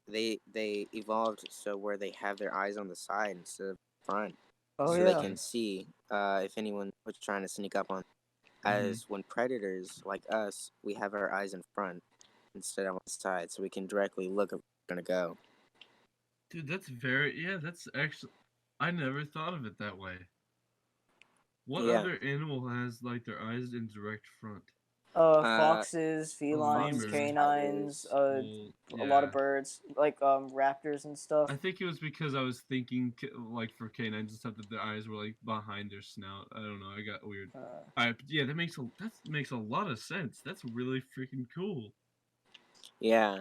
they evolved so where they have their eyes on the side instead of front, Oh so yeah. they can see if anyone was trying to sneak up on. as when predators like us, we have our eyes in front instead of on the side, so we can directly look at where we're gonna go. Dude, that's actually, I never thought of it that way. What Yeah. other animal has like their eyes in direct front? Foxes, felines, Lemurs. canines, Well, a lot of yeah. birds, like raptors and stuff. I think it was because I was thinking like for canines and stuff that their eyes were like behind their snout. I don't know. I got weird. Yeah, that makes a lot of sense. That's really freaking cool. Yeah,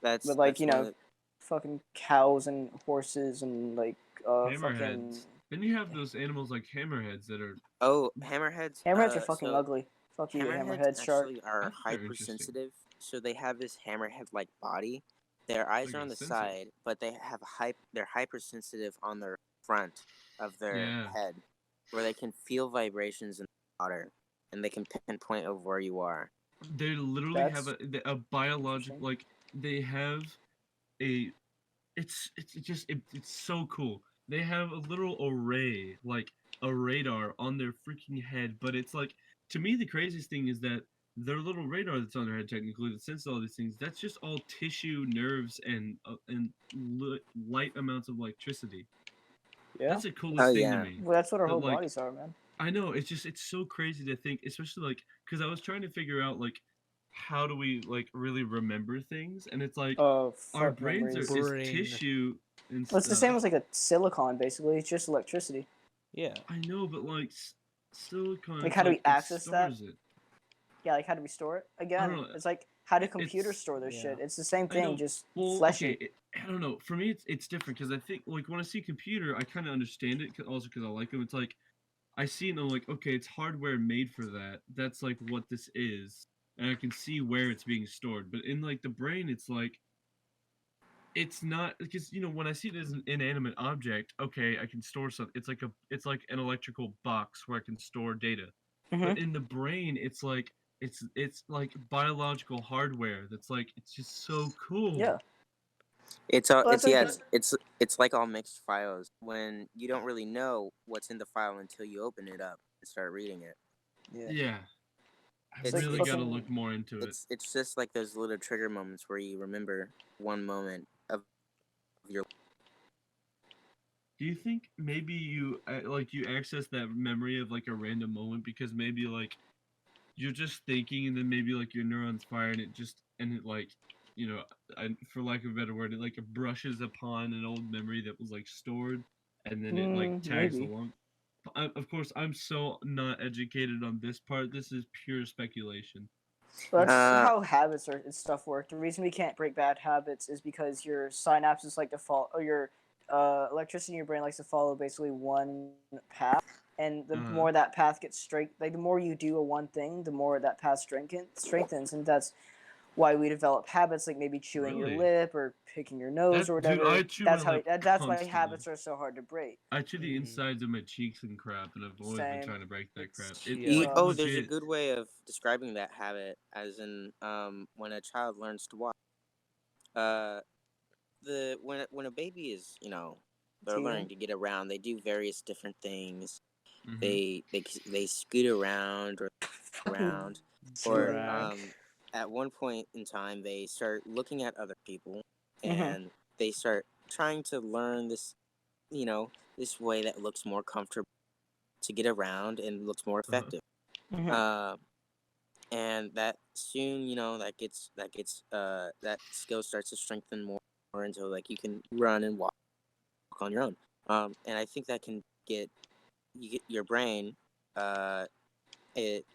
that's But like that's you one know, of the, fucking cows and horses and like fucking Hammerheads. Then you have those animals like hammerheads that are. hammerheads. hammerheads are fucking So ugly. Fuck you, hammerheads hammerhead shark. actually I are think they're interesting. hypersensitive, so they have this hammerhead-like body. Their eyes Like are a on the sensor. side, but they're hypersensitive on their front of their Yeah. head, where they can feel vibrations in the water, and they can pinpoint of where you are. They literally have That's a biological, interesting. like they have a. It's so cool. They have a little array, like a radar on their freaking head, but it's like, to me the craziest thing is that their little radar that's on their head technically that senses all these things, that's just all tissue, nerves, and light amounts of electricity. Yeah. That's the coolest thing to Yeah. me. Well, that's what our That, whole like, bodies are, man. I know, it's so crazy to think, especially like because I was trying to figure out like how do we like really remember things, and it's like Oh, our fuck brains memories. is Brain. tissue and Well, it's the same stuff. as like a silicon, basically. It's just electricity. Yeah. I know, but like silicon, Like, it's how do like we it access that? stores it. Yeah, like how do we store it? I Again, don't know. it's like how do It's computers store their yeah. shit? It's the same I thing, know. just Well, fleshy. okay. I don't know. For me, it's different because I think like when I see computer, I kind of understand it. Also because I like them. It's like I see it and I'm like, okay, it's hardware made for that. That's like what this is, and I can see where it's being stored. But in like the brain, it's like it's not because when I see it as an inanimate object, okay, I can store something. It's like an electrical box where I can store data. But Mm-hmm. in the brain, it's like it's like biological hardware. That's like it's just so cool. Yeah. It's Well, that's like it's like all mixed files when you don't really know what's in the file until you open it up and start reading it. Yeah. I It's really like got to fucking- look more into it. It's just like those little trigger moments where you remember one moment of your. Do you think maybe you access that memory of like a random moment because maybe like you're just thinking and then maybe like your neurons fire and it like for lack of a better word, it like brushes upon an old memory that was like stored and then it like tags maybe. along. Of course, I'm so not educated on this part. This is pure speculation. Well, that's Uh, how habits and stuff work. The reason we can't break bad habits is because your synapses like to follow, or your electricity in your brain likes to follow basically one path. And the more that path gets straight, like the more you do a one thing, the more that path strengthens, and that's why we develop habits like maybe chewing your Really? lip or picking your nose or Dude, whatever. I chew That's my how lip that's why constantly. habits are so hard to break. I chew the Mhm. insides of my cheeks and crap, and I've always been Same. trying to break that crap. It's- It's Yeah. like sucks. there's a legit. good way of describing that habit, as in when a child learns to walk. When a baby is they're learning to get around, they do various different things. Mhm. They scoot around or around, or Drag. at one point in time they start looking at other people Mhm. and they start trying to learn this way that looks more comfortable to get around and looks more effective. Mhm. And that soon that skill starts to strengthen more until like you can run and walk on your own. And I think that can get your brain it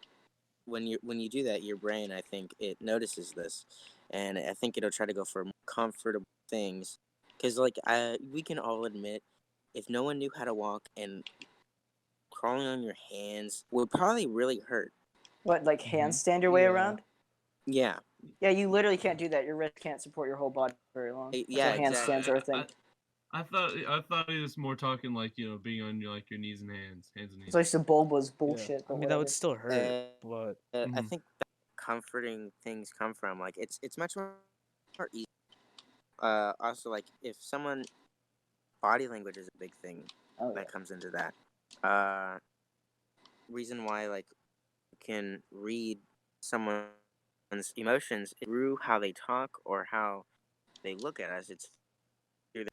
when you do that, your brain, I think it notices this, and I think it'll try to go for more comfortable things, because like we can all admit, if no one knew how to walk and crawling on your hands would probably really hurt. What, like Mhm. handstand your way Yeah. around? Yeah, Yeah, you literally can't do that. Your wrist can't support your whole body very long. That's yeah, why handstands are a thing. I thought he was more talking like being on your hands and hands and knees. It's like some bulbous Yeah. bullshit. I But mean, that would whatever. still hurt, but I Mhm. think that comforting things come from like it's much more easy. Also, like if someone body language is a big thing Oh, yeah. that comes into that. Reason why like can read someone's emotions through how they talk or how they look at us. It's through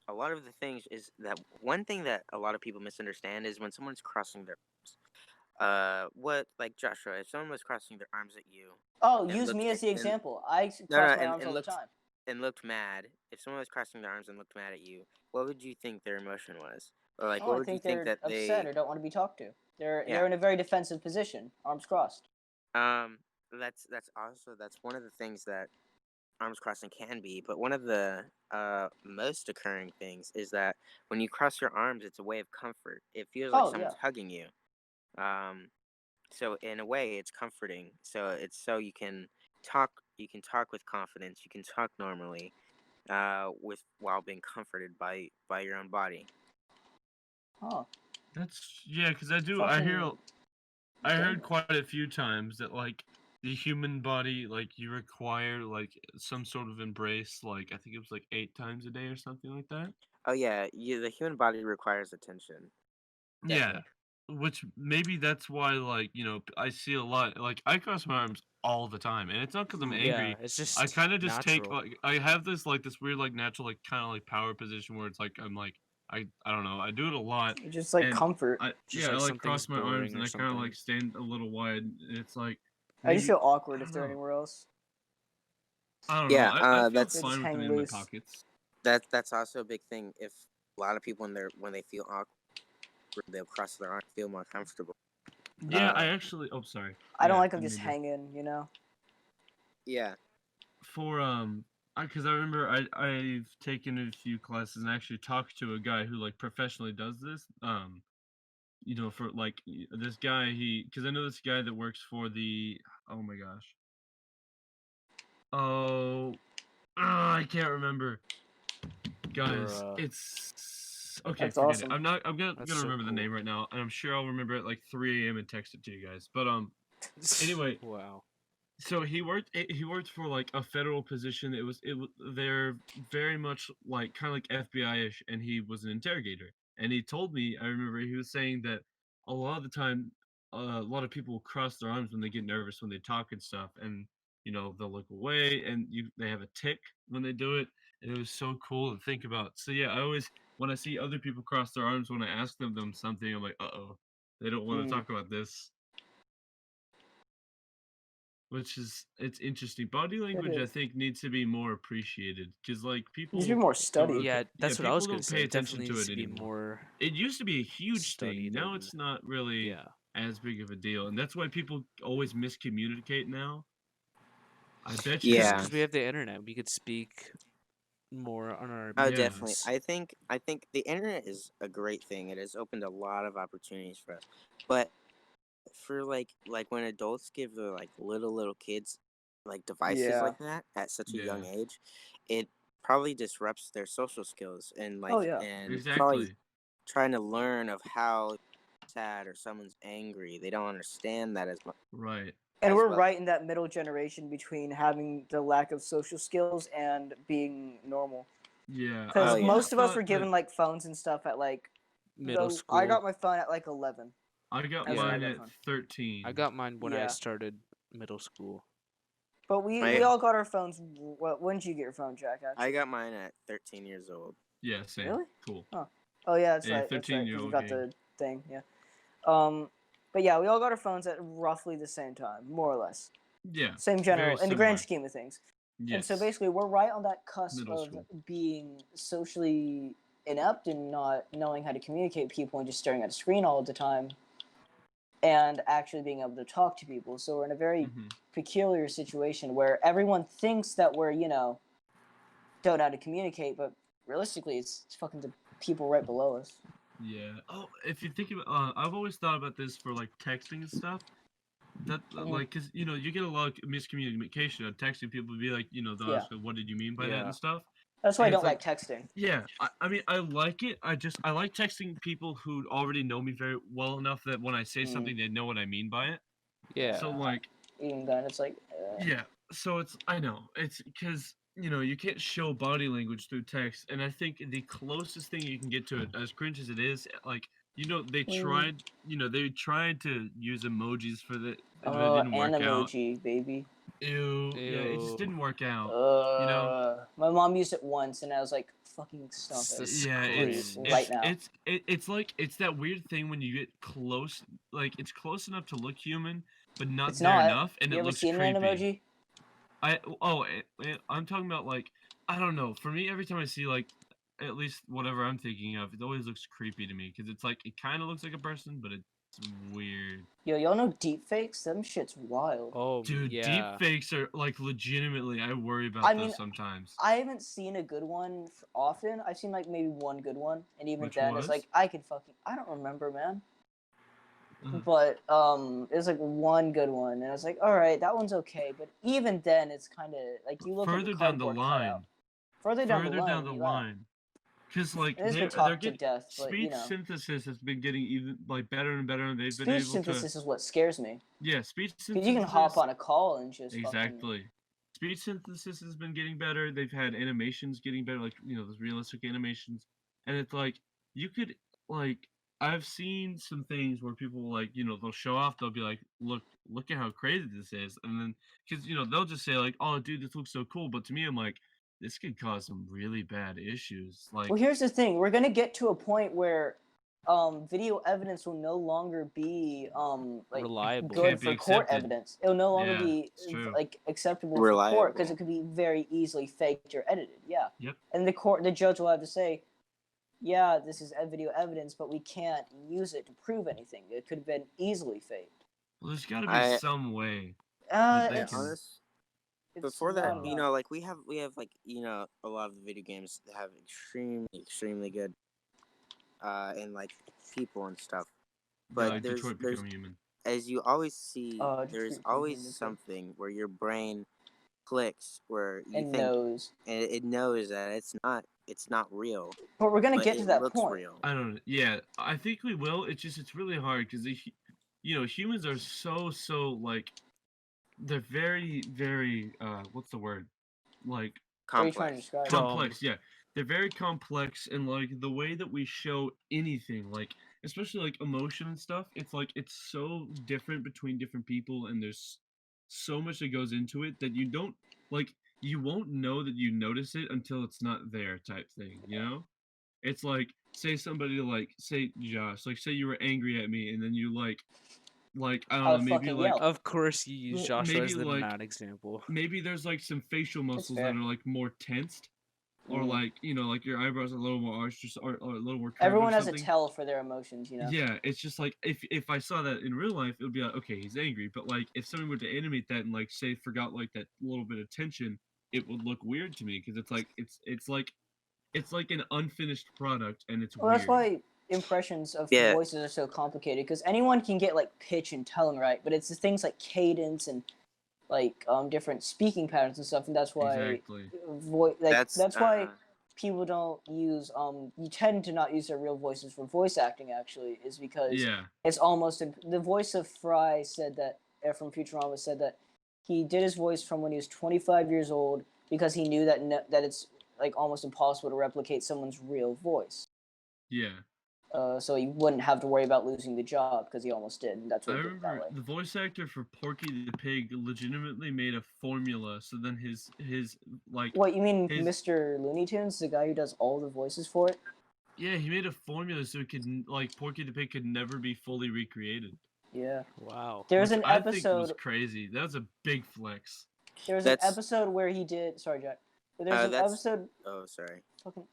a lot of the things is that one thing that a lot of people misunderstand is when someone's crossing their what like Joshua, if someone was crossing their arms at you Oh, and use looked me as the and example. I no cross my and, arms and all the looked time. and looked mad, if someone was crossing their arms and looked mad at you, what would you think their emotion was? Or like Oh, what I would you think think they're that upset they or don't want to be talked to. They're yeah. in a very defensive position, arms crossed. That's one of the things that arms crossing can be, but one of the most occurring things is that when you cross your arms, it's a way of comfort. It feels like Oh yeah. someone's hugging you. So in a way, it's comforting. So it's so talk. You can talk with confidence. You can talk normally, with while being comforted by your own body. Huh. That's yeah, because I Fucking heard dangerous. quite a few times that like the human body, like you require like some sort of embrace, like I think it was like 8 times a day or something like that. Oh yeah, the human body requires attention. Yeah, Definitely. which maybe that's why like I see a lot like I cross my arms all the time, and it's not because I'm Mm. Yeah, angry. it's I just kind of just take natural. like I have this weird like natural like kind of like power position where it's like I'm like I don't know, I do it a lot, It's just like and comfort. Just I like like something's cross my arms boring and or I kind of something. like stand a little wide. And it's like I just maybe feel awkward I if don't they're know. anywhere else. I don't know. Yeah, I feel They that's just fine with them hang in my loose. pockets. that's also a big thing. If a lot of people when they feel awkward, they'll cross their arms, feel more comfortable. Yeah, I Uh, actually. Oh, sorry. I don't Yeah, like them didn't just mean to. hanging, you know. yeah. For because I remember I've taken a few classes and actually talked to a guy who like professionally does this. For like this guy because I know this guy that works for the oh my gosh. Oh, I can't remember. Guys, Bruh. it's okay. That's Forget it. awesome. I'm gonna That's gonna so remember the cool. name right now, and I'm sure I'll remember it like 3 a.m. and text it to you guys. But anyway, Wow. so he worked for like a federal position. They're very much like kind of like FBI-ish, and he was an interrogator. And he told me, I remember he was saying that a lot of the time, a lot of people cross their arms when they get nervous when they talk and stuff, and they'll look away, and they have a tick when they do it. And it was so cool to think about. So yeah, I always when I see other people cross their arms when I ask them something, I'm like, uh-oh, they don't want to Mm. talk about this. Which is it's interesting. Body It language, I is. think, needs to be more appreciated because like It needs to be people more don't studied. really Yeah, yeah, that's what I people was gonna don't pay say. It attention definitely to needs it to be anymore. more It used to be a huge thing. studied Now and it's not really yeah. as big of a deal, and that's why people always miscommunicate now. I bet you it Yeah. Because we is. have the internet, we could speak more on our Oh, Yeah. definitely. means. I think the internet is a great thing. It has opened a lot of opportunities for us. But for like when adults give their like little kids like devices Yeah. like that at such a young Yeah. age, it probably disrupts their social skills and Oh yeah. probably Exactly. trying to learn of how sad or someone's angry. They don't understand that Right. And as we're well. right in that middle generation between having the lack of social skills and being normal. Yeah. I Because Oh yeah. always most of us were thought that given like phones and stuff at like Middle I got school. my phone at like 11. I got That's when I Yeah. mine got a at phone. 13. I got mine when I Yeah. started middle school. But we My all got our phones. When did you get your phone, Jack? I Actually, got mine at 13 years old. Yeah. Same. really? Cool. Oh yeah, that's A right. That's right. Because you 13-year-old got game. the thing. Yeah. But yeah, we all got our phones at roughly the same time, more or less. Yeah. Same general, Very in the grand similar. scheme of things. And Yes. so basically, we're right on that cusp Middle of school. being socially inept and not knowing how to communicate with people and just staring at a screen all the time, and actually being able to talk to people. So we're in a very peculiar situation where everyone thinks that we're, don't know how to communicate, but realistically, it's fucking the people right below us. Yeah. Oh, if you think about, I've always thought about this for like texting and stuff. That like, cause you get a lot of miscommunication on texting. People be like, they'll Yeah. ask, "What did you mean by that?" Yeah. and stuff. That's why I And it's don't like, like texting. yeah, I mean, I like it. I like texting people who already know me very well enough that when I say something, they know what I mean by it. Yeah. So like, Even then, it's like, yeah. So I know it's because you can't show body language through text, and I think the closest thing you can get to it, as cringe as it is, like they tried, they tried to use emojis for the, but it Oh, didn't work out. Animoji, baby. Ew. Yeah, it just didn't work out. My mom used it once, and I was like, "Fucking stop It's it!" the Yeah, Please, right now. It's like it's that weird thing when you get close, like it's close enough to look human, but not It's there not. enough, and You it ever looks seen creepy. an emoji? I'm talking about like I don't know. For me, every time I see like at least whatever I'm thinking of, it always looks creepy to me because it's like it kind of looks like a person, but it's weird. Yo, y'all know deepfakes? Them shit's wild. Oh, Dude, yeah. deep fakes are like legitimately. I worry about I those mean, sometimes. I haven't seen a good one often. I've seen like maybe one good one, and even Which then, was? it's like I don't remember, man. Uh-huh. But it was like one good one, and I was like, all right, that one's okay. But even then, it's kind of like you look Further at the down the cardboard line. cutout. Further down the line. Because like It has been they're talked to getting death, but speech synthesis has been getting even like better and better, and they've been speech able synthesis to is what scares me. yeah speech synthesis. Because you can hop on a call and just exactly. Speech synthesis has been getting better. They've had animations getting better, like those realistic animations, and it's like you could like I've seen some things where people like they'll show off. They'll be like, look at how crazy this is, and then because they'll just say like, oh dude, this looks so cool. But to me, I'm like, this could cause some really bad issues. Like, well, here's the thing: we're gonna get to a point where video evidence will no longer be like Reliable. good Can't be for court accepted. evidence. It'll no longer Yeah, be it's true. like acceptable Reliable. for court because it could be very easily faked or edited. Yeah. Yep. And the judge will have to say, yeah, this is video evidence, but we can't use it to prove anything. It could have been easily faked. Well, there's got to be some way. They It's, can- Honest. it's Before not that, enough. like we have like a lot of the video games that have extremely good and like people and stuff. But like there's Detroit Become Human. as you always see, Detroit there's Become always Human, too. something where your brain clicks where you And think knows. and it knows that it's not real. But we're gonna But get to it that looks point. real. I don't know. Yeah, I think we will. It's really hard because humans are so like they're very what's the word, like What are you trying to Complex. describe? complex. Yeah, they're very complex, and like the way that we show anything, like especially like emotion and stuff, it's like it's so different between different people, and there's so much that goes into it that you won't know that you notice it until it's not there type thing. It's like say somebody like say Josh, like say you were angry at me, and then you like I I don't know, would maybe fucking like yell. Of course, you use Well, Joshua maybe, as the like- not example. maybe there's like some facial muscles that fair. are like more tensed, or Mm. like like your eyebrows are a little more arched or a little more curved. Everyone or has a something. tell for their emotions, Yeah, it's just like if I saw that in real life, it would be like, okay, he's angry. But like if someone were to animate that and like say forgot like that little bit of tension, it would look weird to me because it's like it's like an unfinished product, and it's Well, weird. that's why impressions of Yeah. voices are so complicated because anyone can get like pitch and tone right, but it's the things like cadence and like different speaking patterns and stuff, and that's why Exactly. that's why people don't use you tend to not use their real voices for voice acting actually is because Yeah. it's almost the voice of Fry said that from Futurama said that he did his voice from when he was 25 years old because he knew that that it's like almost impossible to replicate someone's real voice. Yeah. So he wouldn't have to worry about losing the job because he almost did. And that's I what he did that remember way. the voice actor for Porky the Pig legitimately made a formula, so then his like What you mean, his- Mr. Looney Tunes, the guy who does all the voices for it? yeah, he made a formula so it could like Porky the Pig could never be fully recreated. Yeah. Wow. There's which an I think was episode. crazy. That was a big flex. There's That's- an episode where he did. Sorry, Jack. There's an that's- episode. Oh, sorry. Fucking.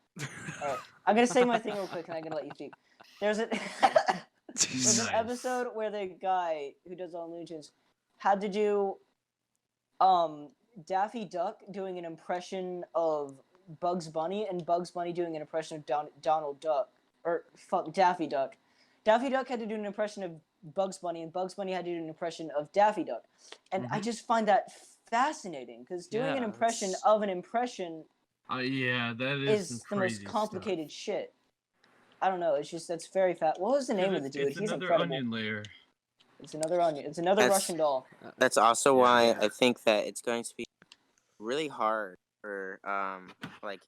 All right. I'm gonna say my thing real quick, and I'm gonna let you speak. There's a. There's an Nice. episode where the guy who does all Looney Tunes had to do Daffy Duck doing an impression of Bugs Bunny and Bugs Bunny doing an impression of Donald Duck. Or fuck, Daffy Duck. Daffy Duck had to do an impression of Bugs Bunny and Bugs Bunny had to do an impression of Daffy Duck. And I just find that fascinating because doing an Yeah, impression it's- of an impression Yeah, that is some is the most crazy complicated shit. I don't know. It's just that's very fat. What was the stuff. name of the dude? It's He's another incredible. onion layer. It's another onion. It's another That's- Russian doll. That's also Yeah. why I think that it's going to be really hard for like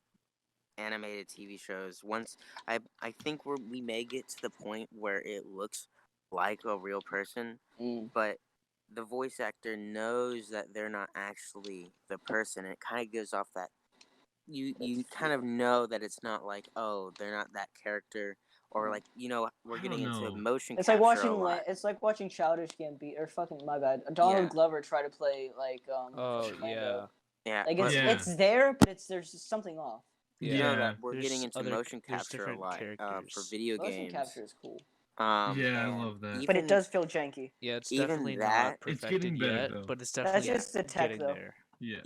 animated TV shows. Once I think we may get to the point where it looks like a real person, but the voice actor knows that they're not actually the person. It kind of gives off that you kind of know that it's not like, oh, they're not that character, or like, we're I getting don't into know. motion It's capture like a watching lot. it's like watching Childish Gambino or fucking my bad. Donald Yeah. Glover try to play like Oh fucking yeah. Lando. Yeah, Like but Yeah. it's there, but there's just something off. Yeah. know that we're There's getting into other- motion there's capture a different lot for characters. video Motion games. capture is cool, Yeah, I and love that. but it even- does feel janky. Yeah, it's Even definitely that- not It's perfected getting better, yet, though. but it's That's definitely just the tech, getting though. there. Yeah.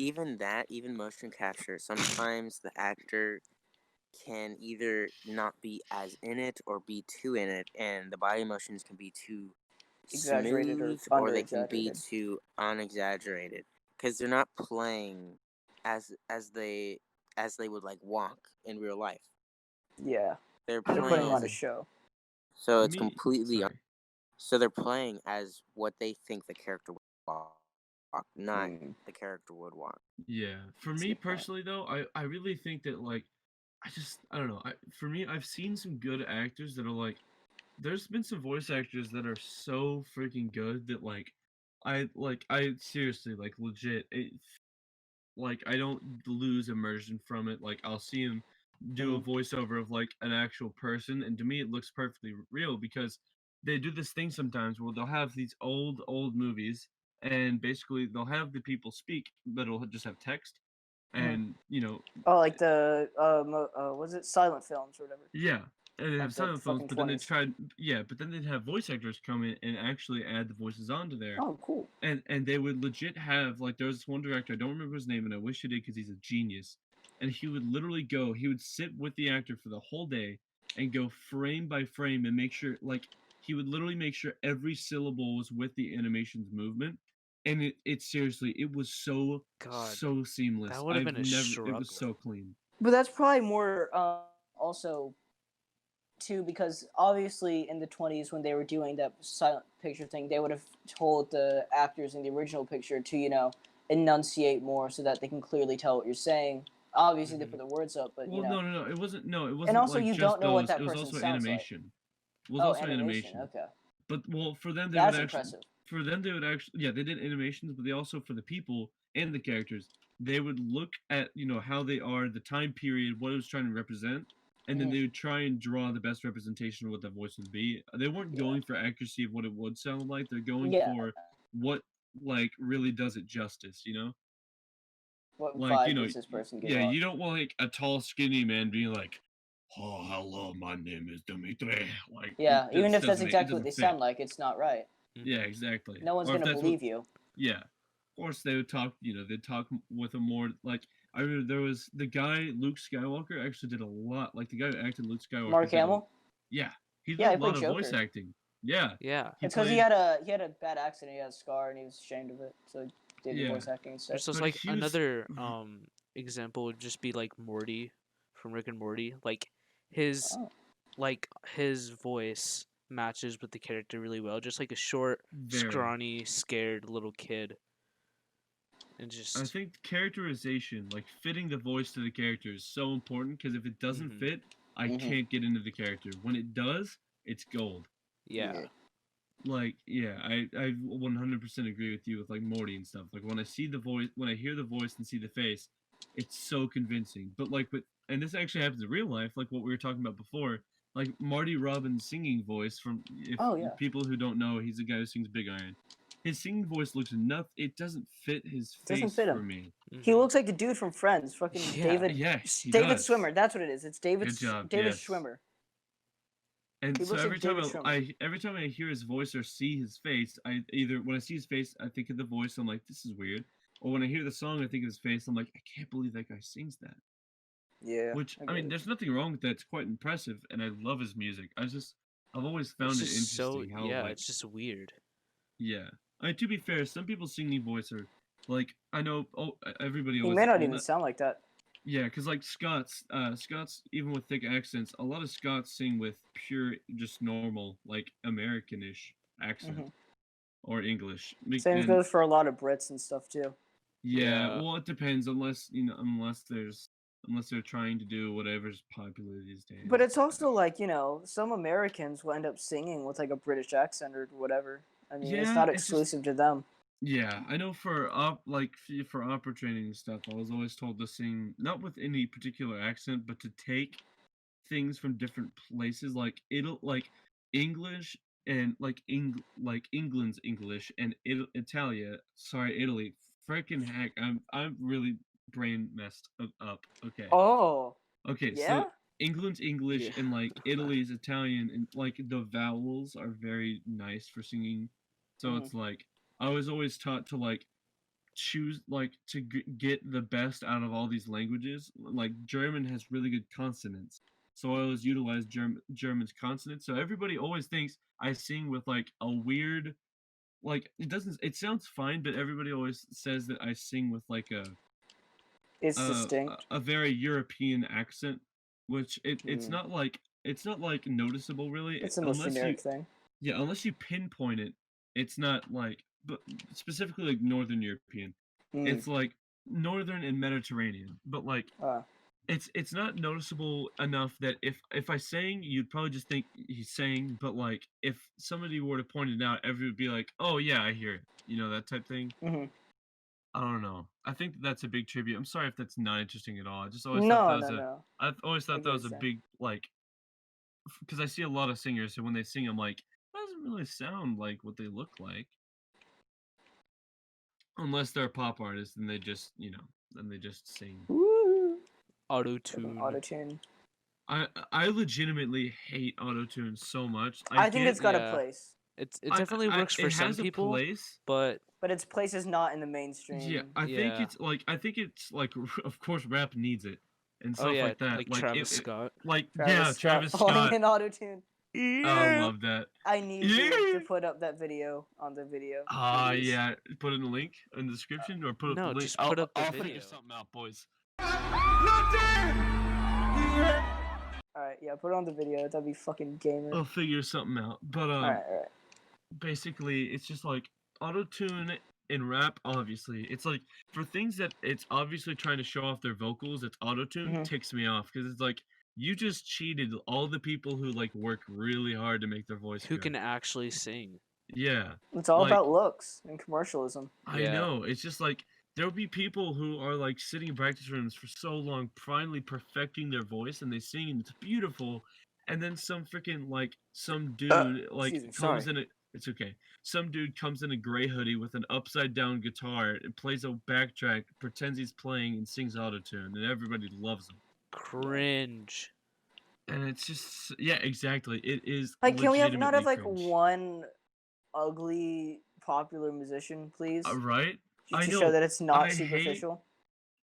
even motion capture, sometimes the actor can either not be as in it or be too in it, and the body motions can be too Exaggerated or smooth, or they can be under-exaggerated. too unexaggerated, because they're not playing as they would like walk in real life. Yeah, They're they're playing putting on as a a show. so it's Me- completely sorry. so they're playing as what they think the character would walk, not the character would walk. Yeah. For That's a me good point. personally, though, I really think that like I don't know. For me, I've seen some good actors that are like. There's been some voice actors that are so freaking good that I seriously like legit like I don't lose immersion from it. Like I'll see him do a voiceover of like an actual person, and to me it looks perfectly real because they do this thing sometimes where they'll have these old movies, and basically they'll have the people speak, but it'll just have text, and Oh, like the was it silent films or whatever? yeah, and they Like have the silent films, fucking but then they 20s. but then they'd have voice actors come in and actually add the voices onto there. Oh, cool. And they would legit have like there was this one director, I don't remember his name, and I wish he did because he's a genius. And he would literally he would sit with the actor for the whole day and go frame by frame and make sure like he would literally make sure every syllable was with the animation's movement. And it seriously, it was so God, so seamless. that would have been a It struggle. was so clean. But that's probably more also too, because obviously in the 20s when they were doing that silent picture thing, they would have told the actors in the original picture to enunciate more so that they can clearly tell what you're saying. Obviously they put the words up, but Well, no, it wasn't. No, it wasn't. And also like you just don't know what those. that It was person also sounds like. animation. It was Oh, also animation. animation. Okay, But well, for them they that's would actually. impressive. For them they would actually. Yeah, they did animations, but they also for the people and the characters, they would look at how they are, the time period, what it was trying to represent, and then they would try and draw the best representation of what that voice would be. They weren't going for accuracy of what it would sound like. They're going Yeah. for what like really does it justice. What Like vibe does this person give yeah, off? you don't want like a tall, skinny man being like, "Oh, hello, my name is Dimitri." Like, Yeah, it even just if that's doesn't- it exactly what doesn't they fit. sound like, it's not right. Yeah, exactly. No one's Or if gonna that's believe you. Yeah, of course they would talk. They'd talk with a more like. I remember there was the guy Luke Skywalker actually did a lot. Like the guy who acted Luke Skywalker. Mark did a- Hamill? Yeah, he did Yeah, a he lot played of voice Joker. acting. Yeah, Yeah. It's because he had a bad accident, he had a scar, and he was ashamed of it, so he did the Yeah. voice acting instead. There's just But like he was- another example would just be like Morty from Rick and Morty. Like his Oh. his voice matches with the character really well. Just like a short, Very. scrawny, scared little kid. And just I think characterization, like fitting the voice to the character, is so important because if it doesn't Mhm. fit, I Mhm. can't get into the character. When it does, it's gold. yeah. Like, yeah, I 100% agree with you with like Morty and stuff. Like when I see the voice, when I hear the voice and see the face, it's so convincing. And this actually happens in real life, like what we were talking about before. Like Marty Robbins' singing voice from Oh, yeah. people who don't know, he's the guy who sings Big Iron. His singing voice looks enough. It doesn't fit his face Doesn't fit for him. me. He Mhm. looks like the dude from Friends, fucking Yeah. David. Yes, he David does. Swimmer. That's what it is. It's David. Good job, David yes. Schwimmer. And He so looks like every time David Schwimmer. every time I hear his voice or see his face, I either when I see his face, I think of the voice. I'm like, this is weird. Or when I hear the song, I think of his face. I'm like, I can't believe that guy sings that. Yeah. Which I I get mean, it. there's nothing wrong with that. It's quite impressive, and I love his music. I've always found It's it just so interesting how yeah. like It's just weird. yeah. I mean, to be fair, some people's singing voice are like I know. Oh, everybody He always. may not well, even sound like that. Yeah, because like Scots, even with thick accents, a lot of Scots sing with pure, just normal, like Americanish accent Mhm. or English. Same goes for a lot of Brits and stuff too. Yeah, Yeah. well, it depends unless unless there's unless they're trying to do whatever's popular these days. But it's also like, you know, some Americans will end up singing with like a British accent or whatever. I mean, it's Yeah, not it's just exclusive to them. yeah. I know for for opera training and stuff, I was always told to sing not with any particular accent, but to take things from different places, like it'll like English and like England's English and Italia. Sorry, Italy. Freaking heck, I'm really brain messed up. Okay. Oh, Okay, yeah? so England's English Yeah. and like Italy's Italian, and like the vowels are very nice for singing. So Mhm. it's like I was always taught to like choose like to get the best out of all these languages. Like German has really good consonants, so I always utilize German's consonants. So everybody always thinks I sing with like a weird, like it doesn't. It sounds fine, but everybody always says that I sing with like It's distinct. a very European accent, which Mm. it's not like noticeable really It's the most unless you generic thing. yeah, unless you pinpoint it. It's not like but specifically like Northern European. Mm. It's like Northern and Mediterranean, but like Uh, it's not noticeable enough that if I sang, you'd probably just think he's saying, but like if somebody were to point it out, everyone would be like, "Oh yeah, I hear it," you know, that type thing. hmm I don't know. I think that's a big tribute. I'm sorry if that's not interesting at all. I just always thought No, that was no, a. no. I always I thought get that what was a you're saying. big like, because I see a lot of singers, and when they sing, I'm like, that doesn't really sound like what they look like, unless they're a pop artist and they just, you know, then they just sing. Woo! Auto Fucking tune. auto-tune. I legitimately hate autotune so much. I think it's got a Yeah. place, It definitely works for it some has a people, place. but but its place is not in the mainstream. Yeah, I think it's like of course rap needs it and oh stuff yeah, like that. like Like Travis Scott. like Travis yeah, Scott Travis falling Scott. in auto-tune. I love that. I need you to put up that video on the video. please. Yeah. Put in the link in the description or put up No, the link. just put up the I'll video. figure something out, boys. Alright, yeah, put it on the video. That'd be fucking gamer. I'll figure something out. But Alright. basically, it's just like auto tune in rap. Obviously, it's like for things that it's obviously trying to show off their vocals. It's auto tune Mhm. ticks me off because it's like you just cheated all the people who like work really hard to make their voice Who good. can actually sing? Yeah. It's all Like- about looks and commercialism. I Yeah. know. It's just like there'll be people who are like sitting in practice rooms for so long, finally perfecting their voice, and they sing, and it's beautiful. And then some freaking like some dude like excuse me, comes sorry. in a. It's okay. Some dude comes in a gray hoodie with an upside down guitar and plays a backtrack, pretends he's playing, and sings autotune, and everybody loves him. Cringe. And it's just yeah, exactly. It is Like, can we not have legitimately like cringe. one ugly popular musician, please? Right? I To know. show that it's not I hate- superficial.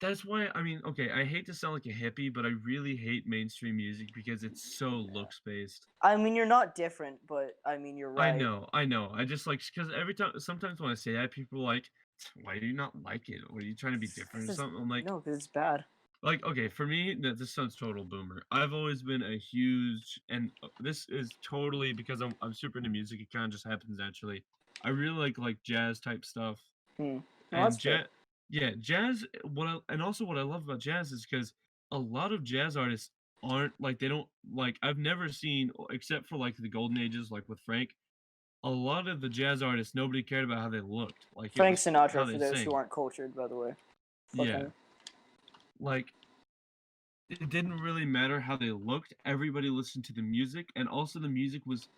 That's why I mean, okay, I hate to sound like a hippie, but I really hate mainstream music because it's so looks based. I mean, you're not different, but I mean, you're right. I know. I just like because every time, sometimes when I say that, people are like, "Why do you not like it? Or are you trying to be different or This is- something?" I'm like, No, because it's bad. like okay, for me, this sounds total boomer. I've always been a huge, and this is totally because I'm super into music. It kind of just happens naturally. I really like jazz type stuff. No, And that's fair. yeah, jazz. And also what I love about jazz is because a lot of jazz artists aren't like they don't like. I've never seen except for like the golden ages, like with Frank. A lot of the jazz artists, nobody cared about how they looked. Like it Frank was how Sinatra, they for those sang. who aren't cultured, by the way. Yeah. Fucking- Like it didn't really matter how they looked. Everybody listened to the music, and also the music was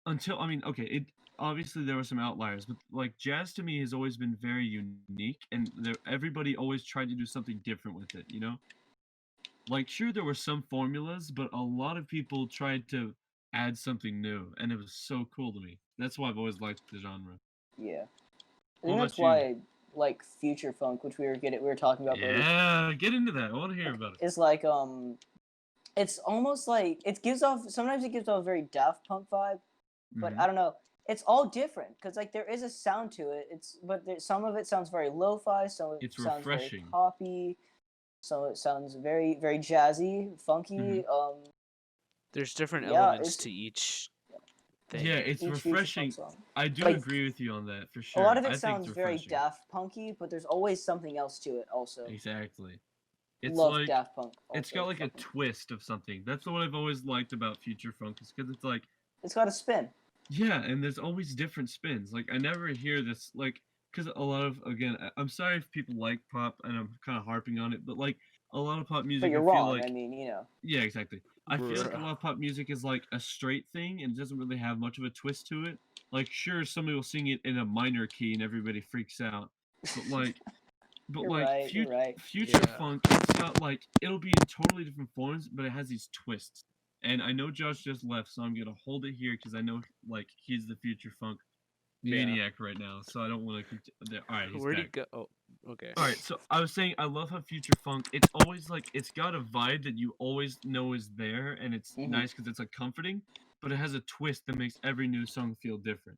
until I mean, okay, it obviously there were some outliers, but like jazz to me has always been very unique, and everybody always tried to do something different with it. You know, like sure there were some formulas, but a lot of people tried to add something new, and it was so cool to me. That's why I've always liked the genre. Yeah. I What think that's about you? why I like future funk, which we were talking about earlier. Yeah, get into that. I want to hear about it. It's like it's almost like it gives off a very Daft Punk vibe, but Mhm. I don't know. It's all different because like there is a sound to it. Some of it sounds very lo-fi, some of it It's sounds very refreshing. poppy, some of it sounds very very jazzy, funky. Mhm. There's different Yeah, elements it's- to each thing. Yeah, it's each future funk refreshing. song. I do Like, agree with you on that for sure. A lot of I it think sounds it's very refreshing. Daft Punky, but there's always something else to it also. Exactly. It's Love like Daft Punk. it's Also, got like a fucking- twist of something. That's what I've always liked about future funk, is because it's like, It's got a spin. yeah, and there's always different spins. Like I never hear this, like, because a lot of, again, I'm sorry if people like pop and I'm kind of harping on it, but like a lot of pop But music, you're I feel wrong. like, I mean, you know. yeah, exactly. I feel like a Bruh. lot of pop music is like a straight thing and doesn't really have much of a twist to it. Like, sure, somebody will sing it in a minor key and everybody freaks out, but like, You're right. You're right. future Yeah. funk, it's got like, it'll be in totally different forms, but it has these twists. And I know Josh just left, so I'm gonna hold it here because I know like he's the future funk Yeah. maniac right now, so I don't want to. All right, he's Where'd he back. go? Oh, okay. All right, so I was saying I love how future funk. It's always like it's got a vibe that you always know is there, and it's Mhm. nice because it's like comforting, but it has a twist that makes every new song feel different.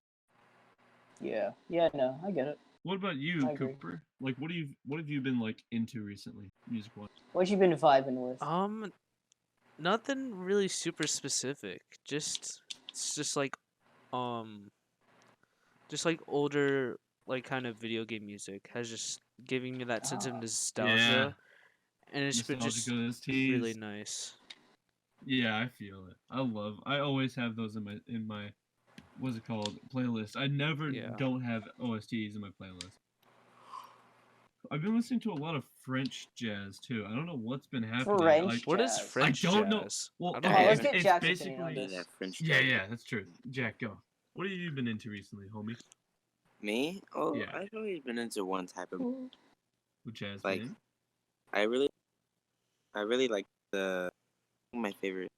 Yeah. Yeah. No, I get it. What about you, I agree. Cooper? Like, what have you been like into recently, music wise? What you been vibing with? Nothing really super specific. It's um just like older like kind of video game music has just giving me that sense of Ah. nostalgia, and it's been just Nostalgic really OSTs. nice. Yeah, I feel it. I always have those in my what's it called, playlist. I never Yeah. don't have OSTs in my playlist. I've been listening to a lot of French jazz too. I don't know what's been happening. French Like, What is jazz. French I don't know. jazz? Well, I don't okay, know let's it. get it's Jack's opinion on basically, this. That French yeah, jazz. yeah, that's true. Jack, go. What have you been into recently, homie? Me? Oh, Yeah. I've always been into one type of With jazz, like. man? I really like my favorite.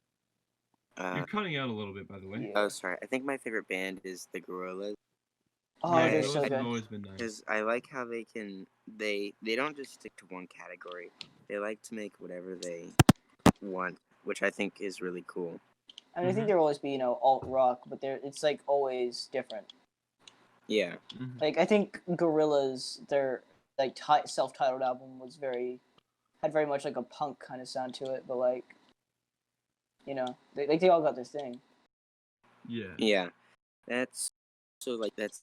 You're cutting out a little bit, by the way. Yeah. Oh, sorry. I think my favorite band is the Gorillas. Oh, Yeah, they're those so have good. always been nice. Because I like how they don't just stick to one category. They like to make whatever they want, which I think is really cool. I mean, I think there'll always be, alt rock, but it's like always different. Yeah. Mhm. Like I think Gorillaz, their like self-titled album had very much like a punk kind of sound to it, but like, they all got their thing. Yeah. Yeah. That's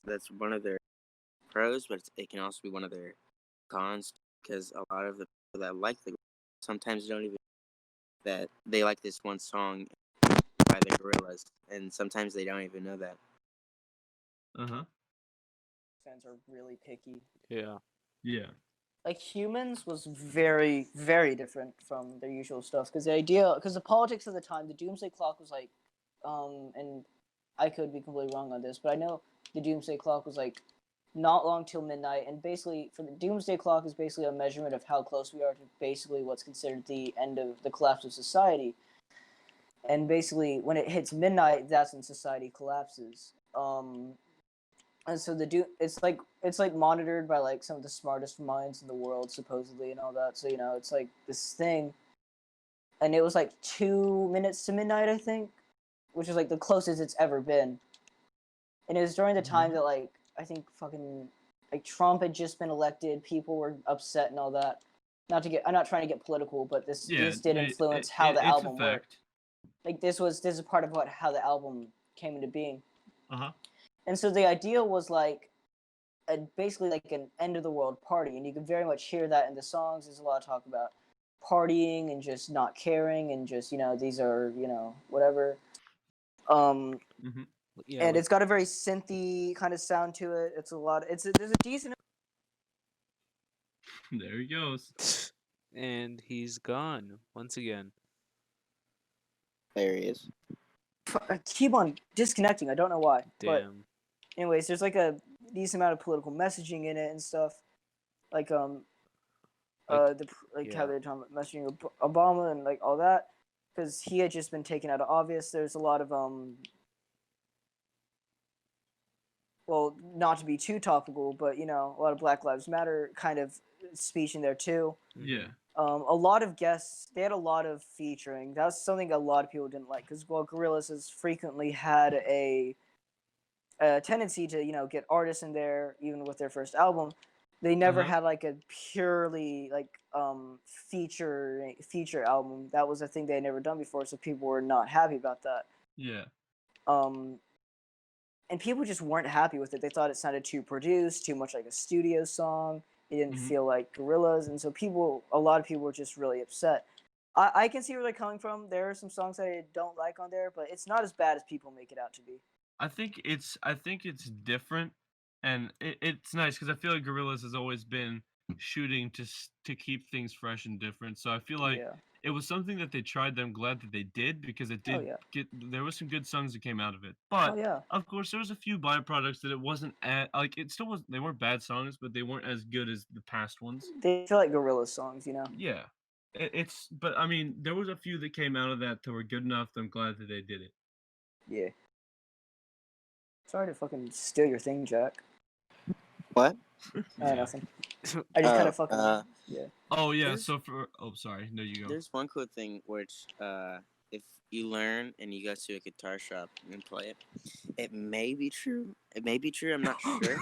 that's one of their pros, but it can also be one of their cons because a lot of the people that like the sometimes don't even that they like this one song by the Gorillas, and sometimes they don't even know that. Uh-huh. Fans are really picky. Yeah. Yeah. Like Humans was very, very different from their usual stuff because the politics of the time, the Doomsday Clock was like, and I could be completely wrong on this, but I know the Doomsday Clock was like not long till midnight, and basically for the Doomsday Clock is basically a measurement of how close we are to basically what's considered the end of the collapse of society. And basically, when it hits midnight, that's when society collapses. And so it's like monitored by like some of the smartest minds in the world, supposedly, and all that. So it's like this thing, and it was like 2 minutes to midnight, I think, which is like the closest it's ever been. And it was during the time that like I think fucking like Trump had just been elected, people were upset and all that. I'm not trying to get political, but this did influence how the album worked. Like this is part of how the album came into being. Uh-huh. And so the idea was like basically like an end of the world party, and you can very much hear that in the songs. There's a lot of talk about partying and just not caring and just these are whatever. Yeah. And it's got a very synthy kind of sound to it. It's a lot. There's a decent. There he goes. And he's gone once again. There he is. I keep on disconnecting. I don't know why. But Damn. anyways, there's like a decent amount of political messaging in it and stuff. Like how they're talking about messaging Obama and like all that, because he had just been taken out of office. There's a lot of well, not to be too topical, but a lot of Black Lives Matter kind of speech in there too. Yeah. A lot of guests. They had a lot of featuring. That's something a lot of people didn't like because Gorillaz has frequently had a tendency to get artists in there, even with their first album. They never had like a purely like feature album. That was a thing they had never done before, so people were not happy about that. Yeah. And people just weren't happy with it. They thought it sounded too produced, too much like a studio song. It didn't Mhm. feel like Gorillaz, and so a lot of people were just really upset. I can see where they're coming from. There are some songs that I don't like on there, but it's not as bad as people make it out to be. I think it's different, and it's nice because I feel like Gorillaz has always been shooting to keep things fresh and different. So I feel like Yeah. it was something that they tried. That I'm glad that they did because it Oh did yeah. there was some good songs that came out of it. Oh But yeah. of course, there was a few byproducts that it wasn't like it still was. They weren't bad songs, but they weren't as good as the past ones. They feel like Gorillaz songs, you know. Yeah, but I mean, there was a few that came out of that were good enough. That I'm glad that they did it. Yeah. Sorry to fucking steal your thing, Jack. What? Yeah. Nothing. I just kind Oh, of fucking yeah. Oh yeah. There's- So sorry. No, you go. There's one cool thing which if you learn and you go to a guitar shop and play it, it may be true. It may be true. I'm not sure.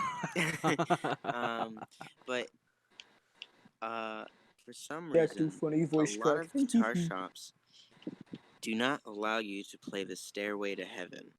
But for some Jack do reason, funny a voice lot crack. of guitar shops do not allow you to play the Stairway to Heaven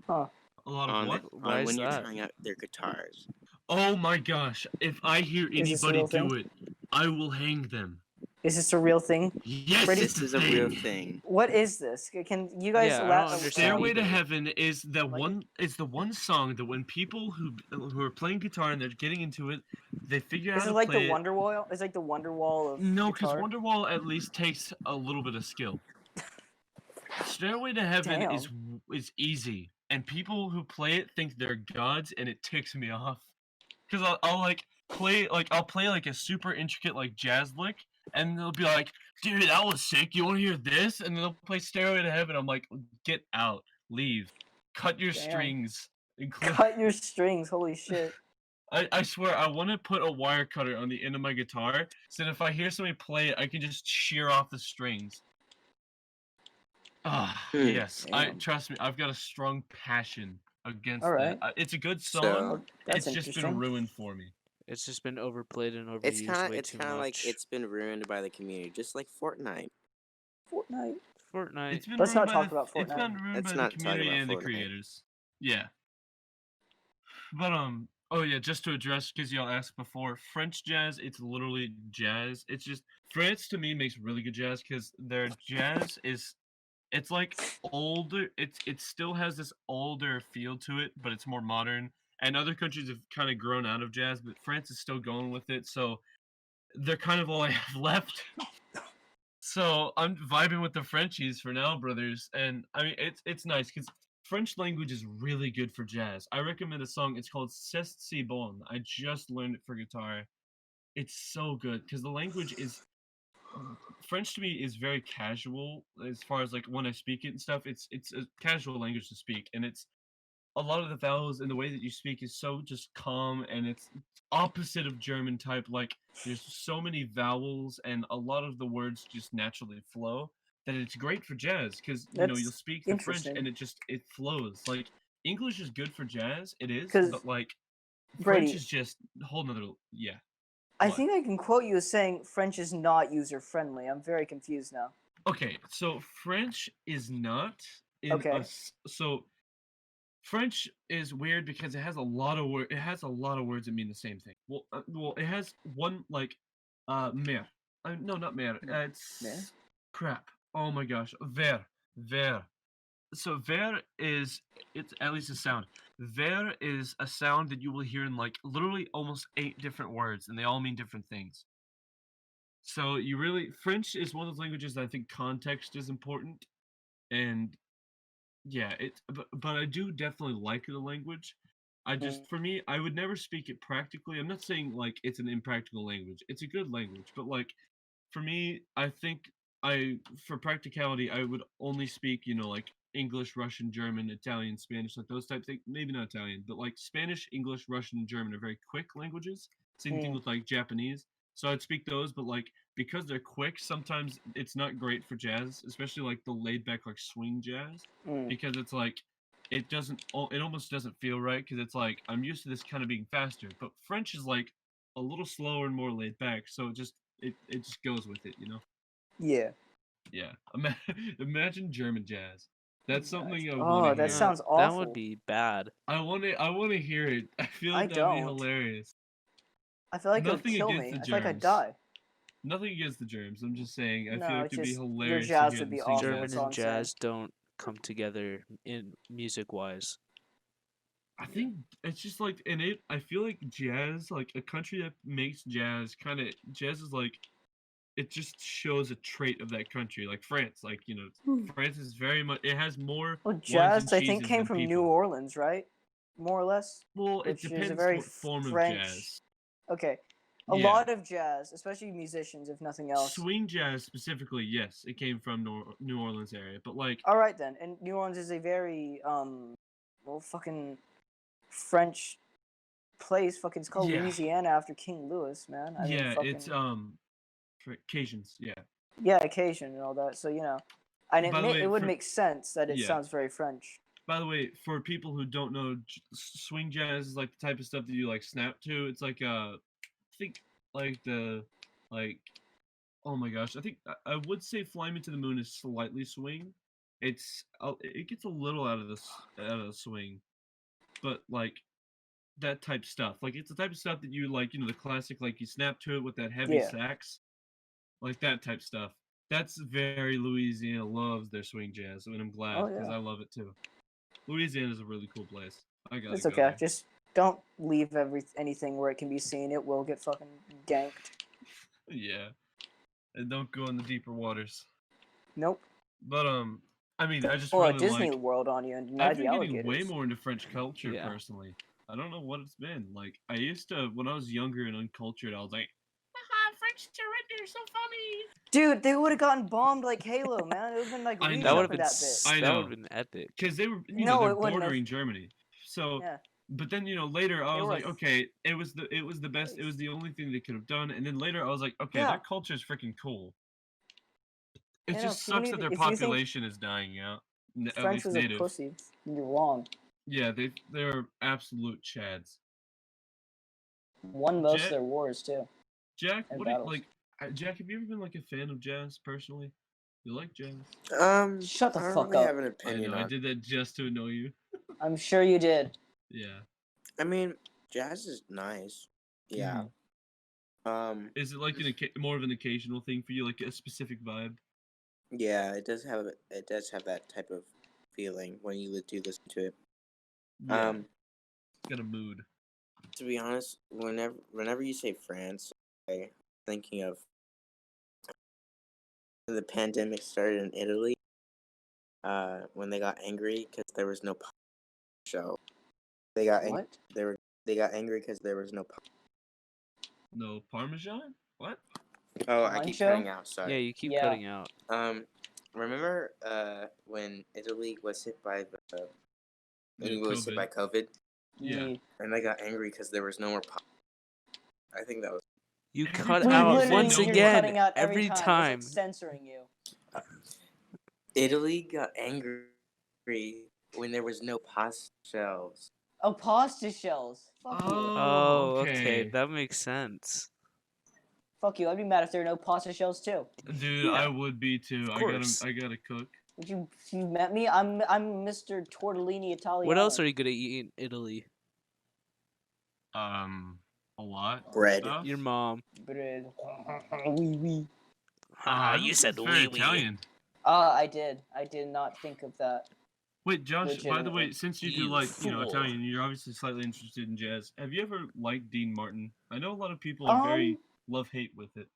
A lot of on, what? Why on is when you're that? trying out their guitars. Oh my gosh! If I hear Is this a anybody real do thing? it, I will hang them. Is this a real thing? Yes, Pretty- it's This is a real thing. What is this? Can you guys Yeah, I allow? don't understand Stairway to either. Heaven is the Like- one. It's the one song that when people who are playing guitar and they're getting into it, they figure out Is how it to like play the Wonderwall? It's like the Wonderwall of No, because guitar. Wonderwall at least takes a little bit of skill. Stairway to Heaven is easy, and people who play it think they're gods, and it ticks me off. Because I'll play like a super intricate like jazz lick, and they'll be like, "Dude, that was sick. You want to hear this?" And then they'll play Stairway to Heaven. I'm like, "Get out, leave, cut your Damn. strings." Cut your strings. Holy shit. I swear, I want to put a wire cutter on the end of my guitar, so that if I hear somebody play it, I can just shear off the strings. Ah, yes. Damn. Trust me, I've got a strong passion against Alright. that. It's a good song. So That's It's just been interesting. ruined for me. It's just been overplayed and overused it's kind way of too like much. it's been ruined by the community, just like Fortnite. Fortnite. Fortnite. It's been Let's ruined not by talk the, about It's Fortnite. been ruined Let's by not the talk community about and the Fortnite. creators. Yeah. But oh yeah, just to address because y'all asked before, French jazz, it's literally jazz. It's just France to me makes really good jazz because their jazz is it's like older. It still has this older feel to it, but it's more modern. And other countries have kind of grown out of jazz, but France is still going with it. So they're kind of all I have left. So I'm vibing with the Frenchies for now, brothers. And I mean, it's nice because French language is really good for jazz. I recommend a song. It's called C'est si bon. I just learned it for guitar. It's so good because the language is French to me is very casual as far as like when I speak it and stuff. It's a casual language to speak, and it's a lot of the vowels and the way that you speak is so just calm, and it's opposite of German type. Like there's so many vowels, and a lot of the words just naturally flow. That it's great for jazz because you'll That's speak the French interesting. and it flows. Like English is good for jazz, it is, 'Cause, but like Brady, French is just a whole nother. Yeah. I What? think I can quote you as saying French is not user friendly. I'm very confused now. Okay, so French is not in Okay. so French is weird because it has a lot of It has a lot of words that mean the same thing. Well, it has one like, mer. No, not mer. It's Mer? crap. Oh my gosh, ver. So ver is it's at least a sound. Ver is a sound that you will hear in like literally almost 8 different words, and they all mean different things. So French is one of those languages that I think context is important, and yeah, but I do definitely like the language. For me, I would never speak it practically. I'm not saying like it's an impractical language. It's a good language, but like for me, I think for practicality, I would only speak, like English, Russian, German, Italian, Spanish, like those types of things. Maybe not Italian, but like Spanish, English, Russian, and German are very quick languages. Same thing with like Japanese. So I'd speak those, but like because they're quick, sometimes it's not great for jazz, especially like the laid back like swing jazz, because it's like it almost doesn't feel right because it's like I'm used to this kind of being faster, but French is like a little slower and more laid back, so it just goes with it, Yeah. Yeah. Imagine German jazz. That's something I Oh, want to that hear. sounds That awful. would be bad. I want to hear it. I feel I like that'd be don't. hilarious. I feel like it would Nothing kill against me. the I feel like I'd germs. die. Nothing against the germs. I'm just saying. I No, feel like it's it'd be just your hilarious jazz to hear would be them sing awful, German that's all and I'm saying. jazz don't come together in music-wise. I think it's just like, and it. I feel like jazz, like a country that makes jazz, kind of jazz is like, it just shows a trait of that country. Like France, like France is very much. It has more Well, wines jazz and I think cheeses came than from New people. Orleans, right? More or less. Well, it Which is a depends very what form of French. jazz. Okay, a Yeah. lot of jazz, especially musicians, if nothing else. Swing jazz specifically, yes, it came from New Orleans area, but like, All right then, and New Orleans is a very well, fucking French place. Fucking, it's called Yeah. Louisiana after King Louis, man. I mean, yeah, fucking, it's for Cajuns, yeah. yeah, occasion and all that. So and By the way, it would for- make sense that it yeah. sounds very French. By the way, for people who don't know, swing jazz is like the type of stuff that you like snap to. It's like I think like oh my gosh, I think I would say Fly Me to the Moon is slightly swing. It gets a little out of the swing, but like that type stuff. Like it's the type of stuff that you like, the classic, like you snap to it with that heavy Yeah. sax, like that type stuff. That's very Louisiana loves their swing jazz, and I'm glad Oh, because yeah. I love it too. Louisiana is a really cool place. I gotta It's go okay. there. Just don't leave anything where it can be seen. It will get fucking ganked. Yeah, and don't go in the deeper waters. Nope. But I mean, I just Or really Disney like. World on you and deny I've the been getting alligators. way more into French culture Yeah. personally. I don't know what it's been. Like I used to when I was younger and uncultured, I was like, French surrender, so funny. Dude, they would have gotten bombed like Halo, man. It would have been like I Reach know. That would up have for been that bit. I that know. would have been epic. Because they were, No, they're it wouldn't have. bordering Germany. So, Yeah. but then later I They was were like, okay, it was the best. It was the only thing they could have done. And then later I was like, okay, Yeah. their culture is freaking cool. It Yeah, just no, sucks that their if you think population is dying out. At French least was native. a pussy, you're wrong. Yeah, they're absolute chads. Won most Jet- of their wars too. Jack, And what do you battles. like? Jack, have you ever been like a fan of jazz personally? You like jazz? Shut the I don't fuck really up. have an I opinion know, on. I did that just to annoy you. I'm sure you did. Yeah. I mean, jazz is nice. Yeah. Is it like more of an occasional thing for you, like a specific vibe? Yeah, it does have that type of feeling when you do listen to it. Yeah. It's got a mood. To be honest, whenever you say France, I'm thinking of the pandemic started in Italy. When they got angry because there was no show. They got What? they got angry because there was no. No Parmesan? What? Oh, I keep Poncho? cutting out. Yeah, Sorry. you keep Yeah. cutting out. Remember when Italy was hit by COVID. COVID, Yeah. and they got angry because there was no more. I think that was. You Every cut time out you say once no, you're again cutting out every time. time. It's like censoring you. Italy got angry when there was no pasta shells. Oh, pasta shells. Fuck you. Oh, okay, okay. that makes sense. Fuck you. I'd be mad if there were no pasta shells too. Dude, Yeah. I would be too. Of course. I gotta cook. Would you met me? I'm Mr. Tortellini Italiano. What else are you good at eating in Italy? A lot. Bread. Stuff. Your mom. Bread. Oui, oui. I You don't said think it's very wee wee. Italian. I did. I did not think of that. Wait, Josh, by the way, Legitimately. since you do You like, fool. Italian, you're obviously slightly interested in jazz. Have you ever liked Dean Martin? I know a lot of people are very love-hate with it.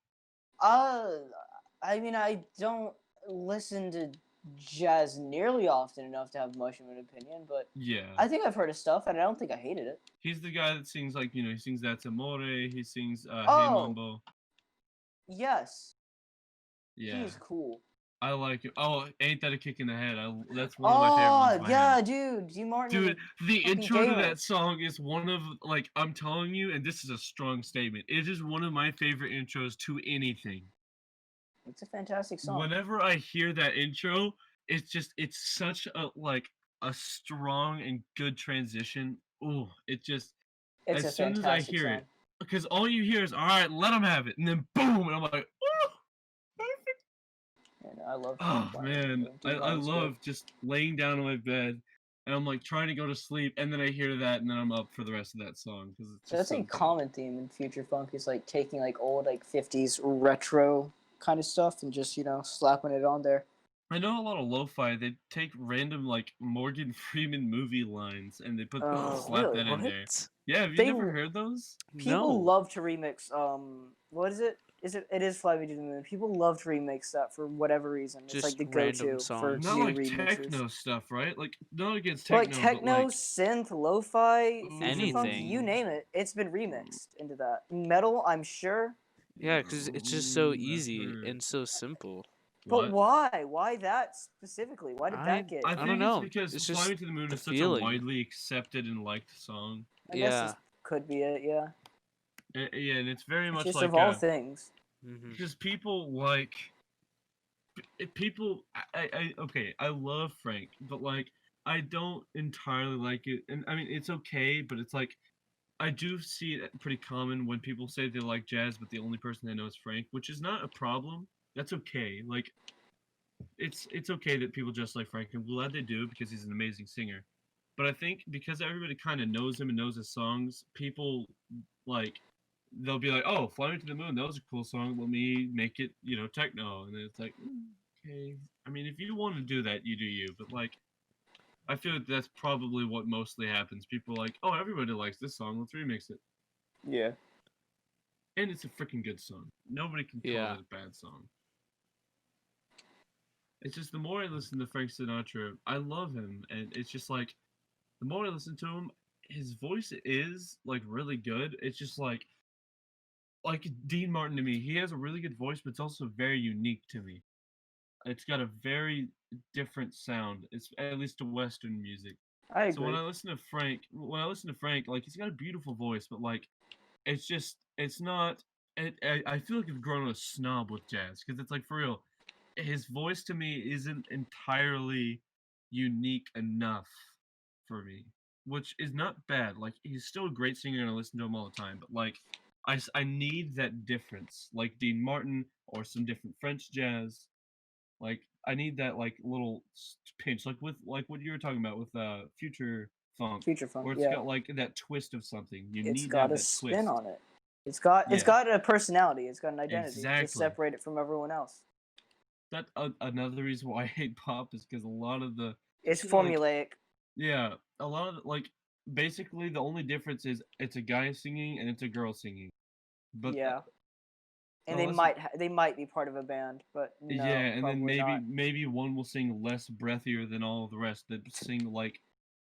I mean, I don't listen to jazz nearly often enough to have much of an opinion, but Yeah. I think I've heard his stuff, and I don't think I hated it. He's the guy that sings like, he sings That's Amore, he sings Hey Oh. Mambo. Yes, Yeah. he's cool. I like it. Oh, Ain't That a Kick in the Head? That's one of my favorite ones. by yeah, him. dude, D. Martin. Dude, the fucking intro to gamer. that song is one of, like, I'm telling you, and this is a strong statement, it is one of my favorite intros to anything. It's a fantastic song. Whenever I hear that intro, it's such a strong and good transition. Ooh, It's as a soon as I fantastic hear song. it, because all you hear is, all right, let them have it, and then boom, and I'm like, ooh, perfect. And I love. Oh Dean Martin, man, dude. Dean I Martin's good. love just laying down on my bed and I'm like trying to go to sleep, and then I hear that, and then I'm up for the rest of that song because it's just That's so a good. common theme in future funk is like taking like old like 50s retro kind of stuff and just slapping it on there. I know a lot of lo-fi. They take random like Morgan Freeman movie lines and they slap Really? that in there. What? Yeah, have you They never w- heard those? People No. love to remix. What is it? It is Fly Me to the Moon. People love to remix that for whatever reason. It's Just like the random go-to for songs. Not new like remixes. techno stuff, right? Like not against But techno, like techno, but like synth, lo-fi, future funk, Anything. you name it, it's been remixed into that. Metal, I'm sure. Yeah, because it's just so I've easy heard. and so simple. But What? why? Why that specifically? Why did that get? I don't think know. it's because It's Fly just Me to the Moon the is such feeling. a widely accepted and liked song. I guess Yeah. this could be it. Yeah. Yeah, and it's very It's much just like of all things. Hmm. because people like people. Okay, I love Frank, but like I don't entirely like it, and I mean it's okay, but it's like I do see it pretty common when people say they like jazz, but the only person they know is Frank, which is not a problem. That's okay. Like it's okay that people just like Frank. I'm glad they do because he's an amazing singer. But I think because everybody kind of knows him and knows his songs, people like they'll be like, "Oh, Fly Me to the Moon, that was a cool song. Let me make it, techno." And then it's like, okay. I mean, if you want to do that, you do you. But like, I feel like that's probably what mostly happens. People are like, "Oh, everybody likes this song. Let's remix it." Yeah. And it's a freaking good song. Nobody can call Yeah. it a bad song. It's just the more I listen to Frank Sinatra, I love him, and it's just like the more I listen to him, his voice is like really good. It's just like Dean Martin to me. He has a really good voice, but it's also very unique to me. It's got a very different sound. It's at least to Western music. I So agree. when I listen to Frank, like he's got a beautiful voice, but like it's not. I feel like I've grown a snob with jazz because it's like for real, his voice to me isn't entirely unique enough for me, which is not bad. Like he's still a great singer and I listen to him all the time, but like I need that difference, like Dean Martin or some different French jazz. Like I need that like little pinch, like with like what you were talking about with future funk, Future funk. where it's Yeah. got like that twist of something. You It's need to got have a that spin twist. on it. It's got Yeah. a personality. It's got an identity to Exactly. separate it from everyone else. That another reason why I hate pop is because a lot of the It's like, formulaic. yeah, a lot of like basically the only difference is it's a guy singing and it's a girl singing. But Yeah. And unless they might be part of a band, but no, yeah, and then probably not. maybe one will sing less breathier than all of the rest that sing like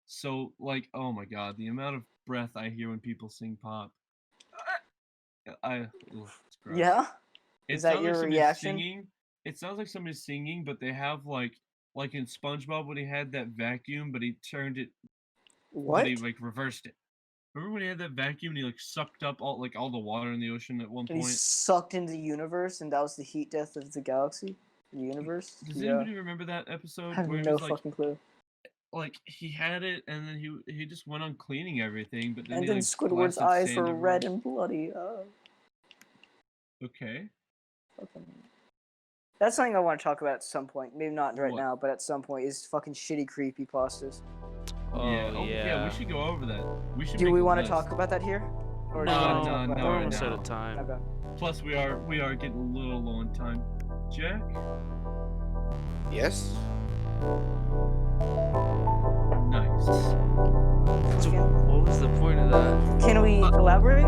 so like oh my god, the amount of breath I hear when people sing pop. It's gross. Yeah. It Is that sounds your like somebody's reaction? singing. It sounds like somebody's singing, but they have like in SpongeBob when he had that vacuum, but he turned it What? but he like reversed it. Remember when he had that vacuum and he like sucked up all the water in the ocean at one And he point? sucked into the universe, and that was the heat death of the galaxy, the universe. Does Yeah. anybody remember that episode I have where it no was like fucking clue. he had it and then he just went on cleaning everything, but then And he then like Squidward's blasted eyes sand were everywhere. red and bloody. Okay. Fucking. That's something I want to talk about at some point. Maybe not right What? now, but at some point is fucking shitty creepypastas. Oh yeah. We should go over that. We should. Do make we a want to list. talk about that here? Or do you wanna No, talk about no, we're that almost no. out of time. Okay. Plus, we are getting a little low on time. Jack. Yes. Nice. So what was the point of that? Can we elaborate?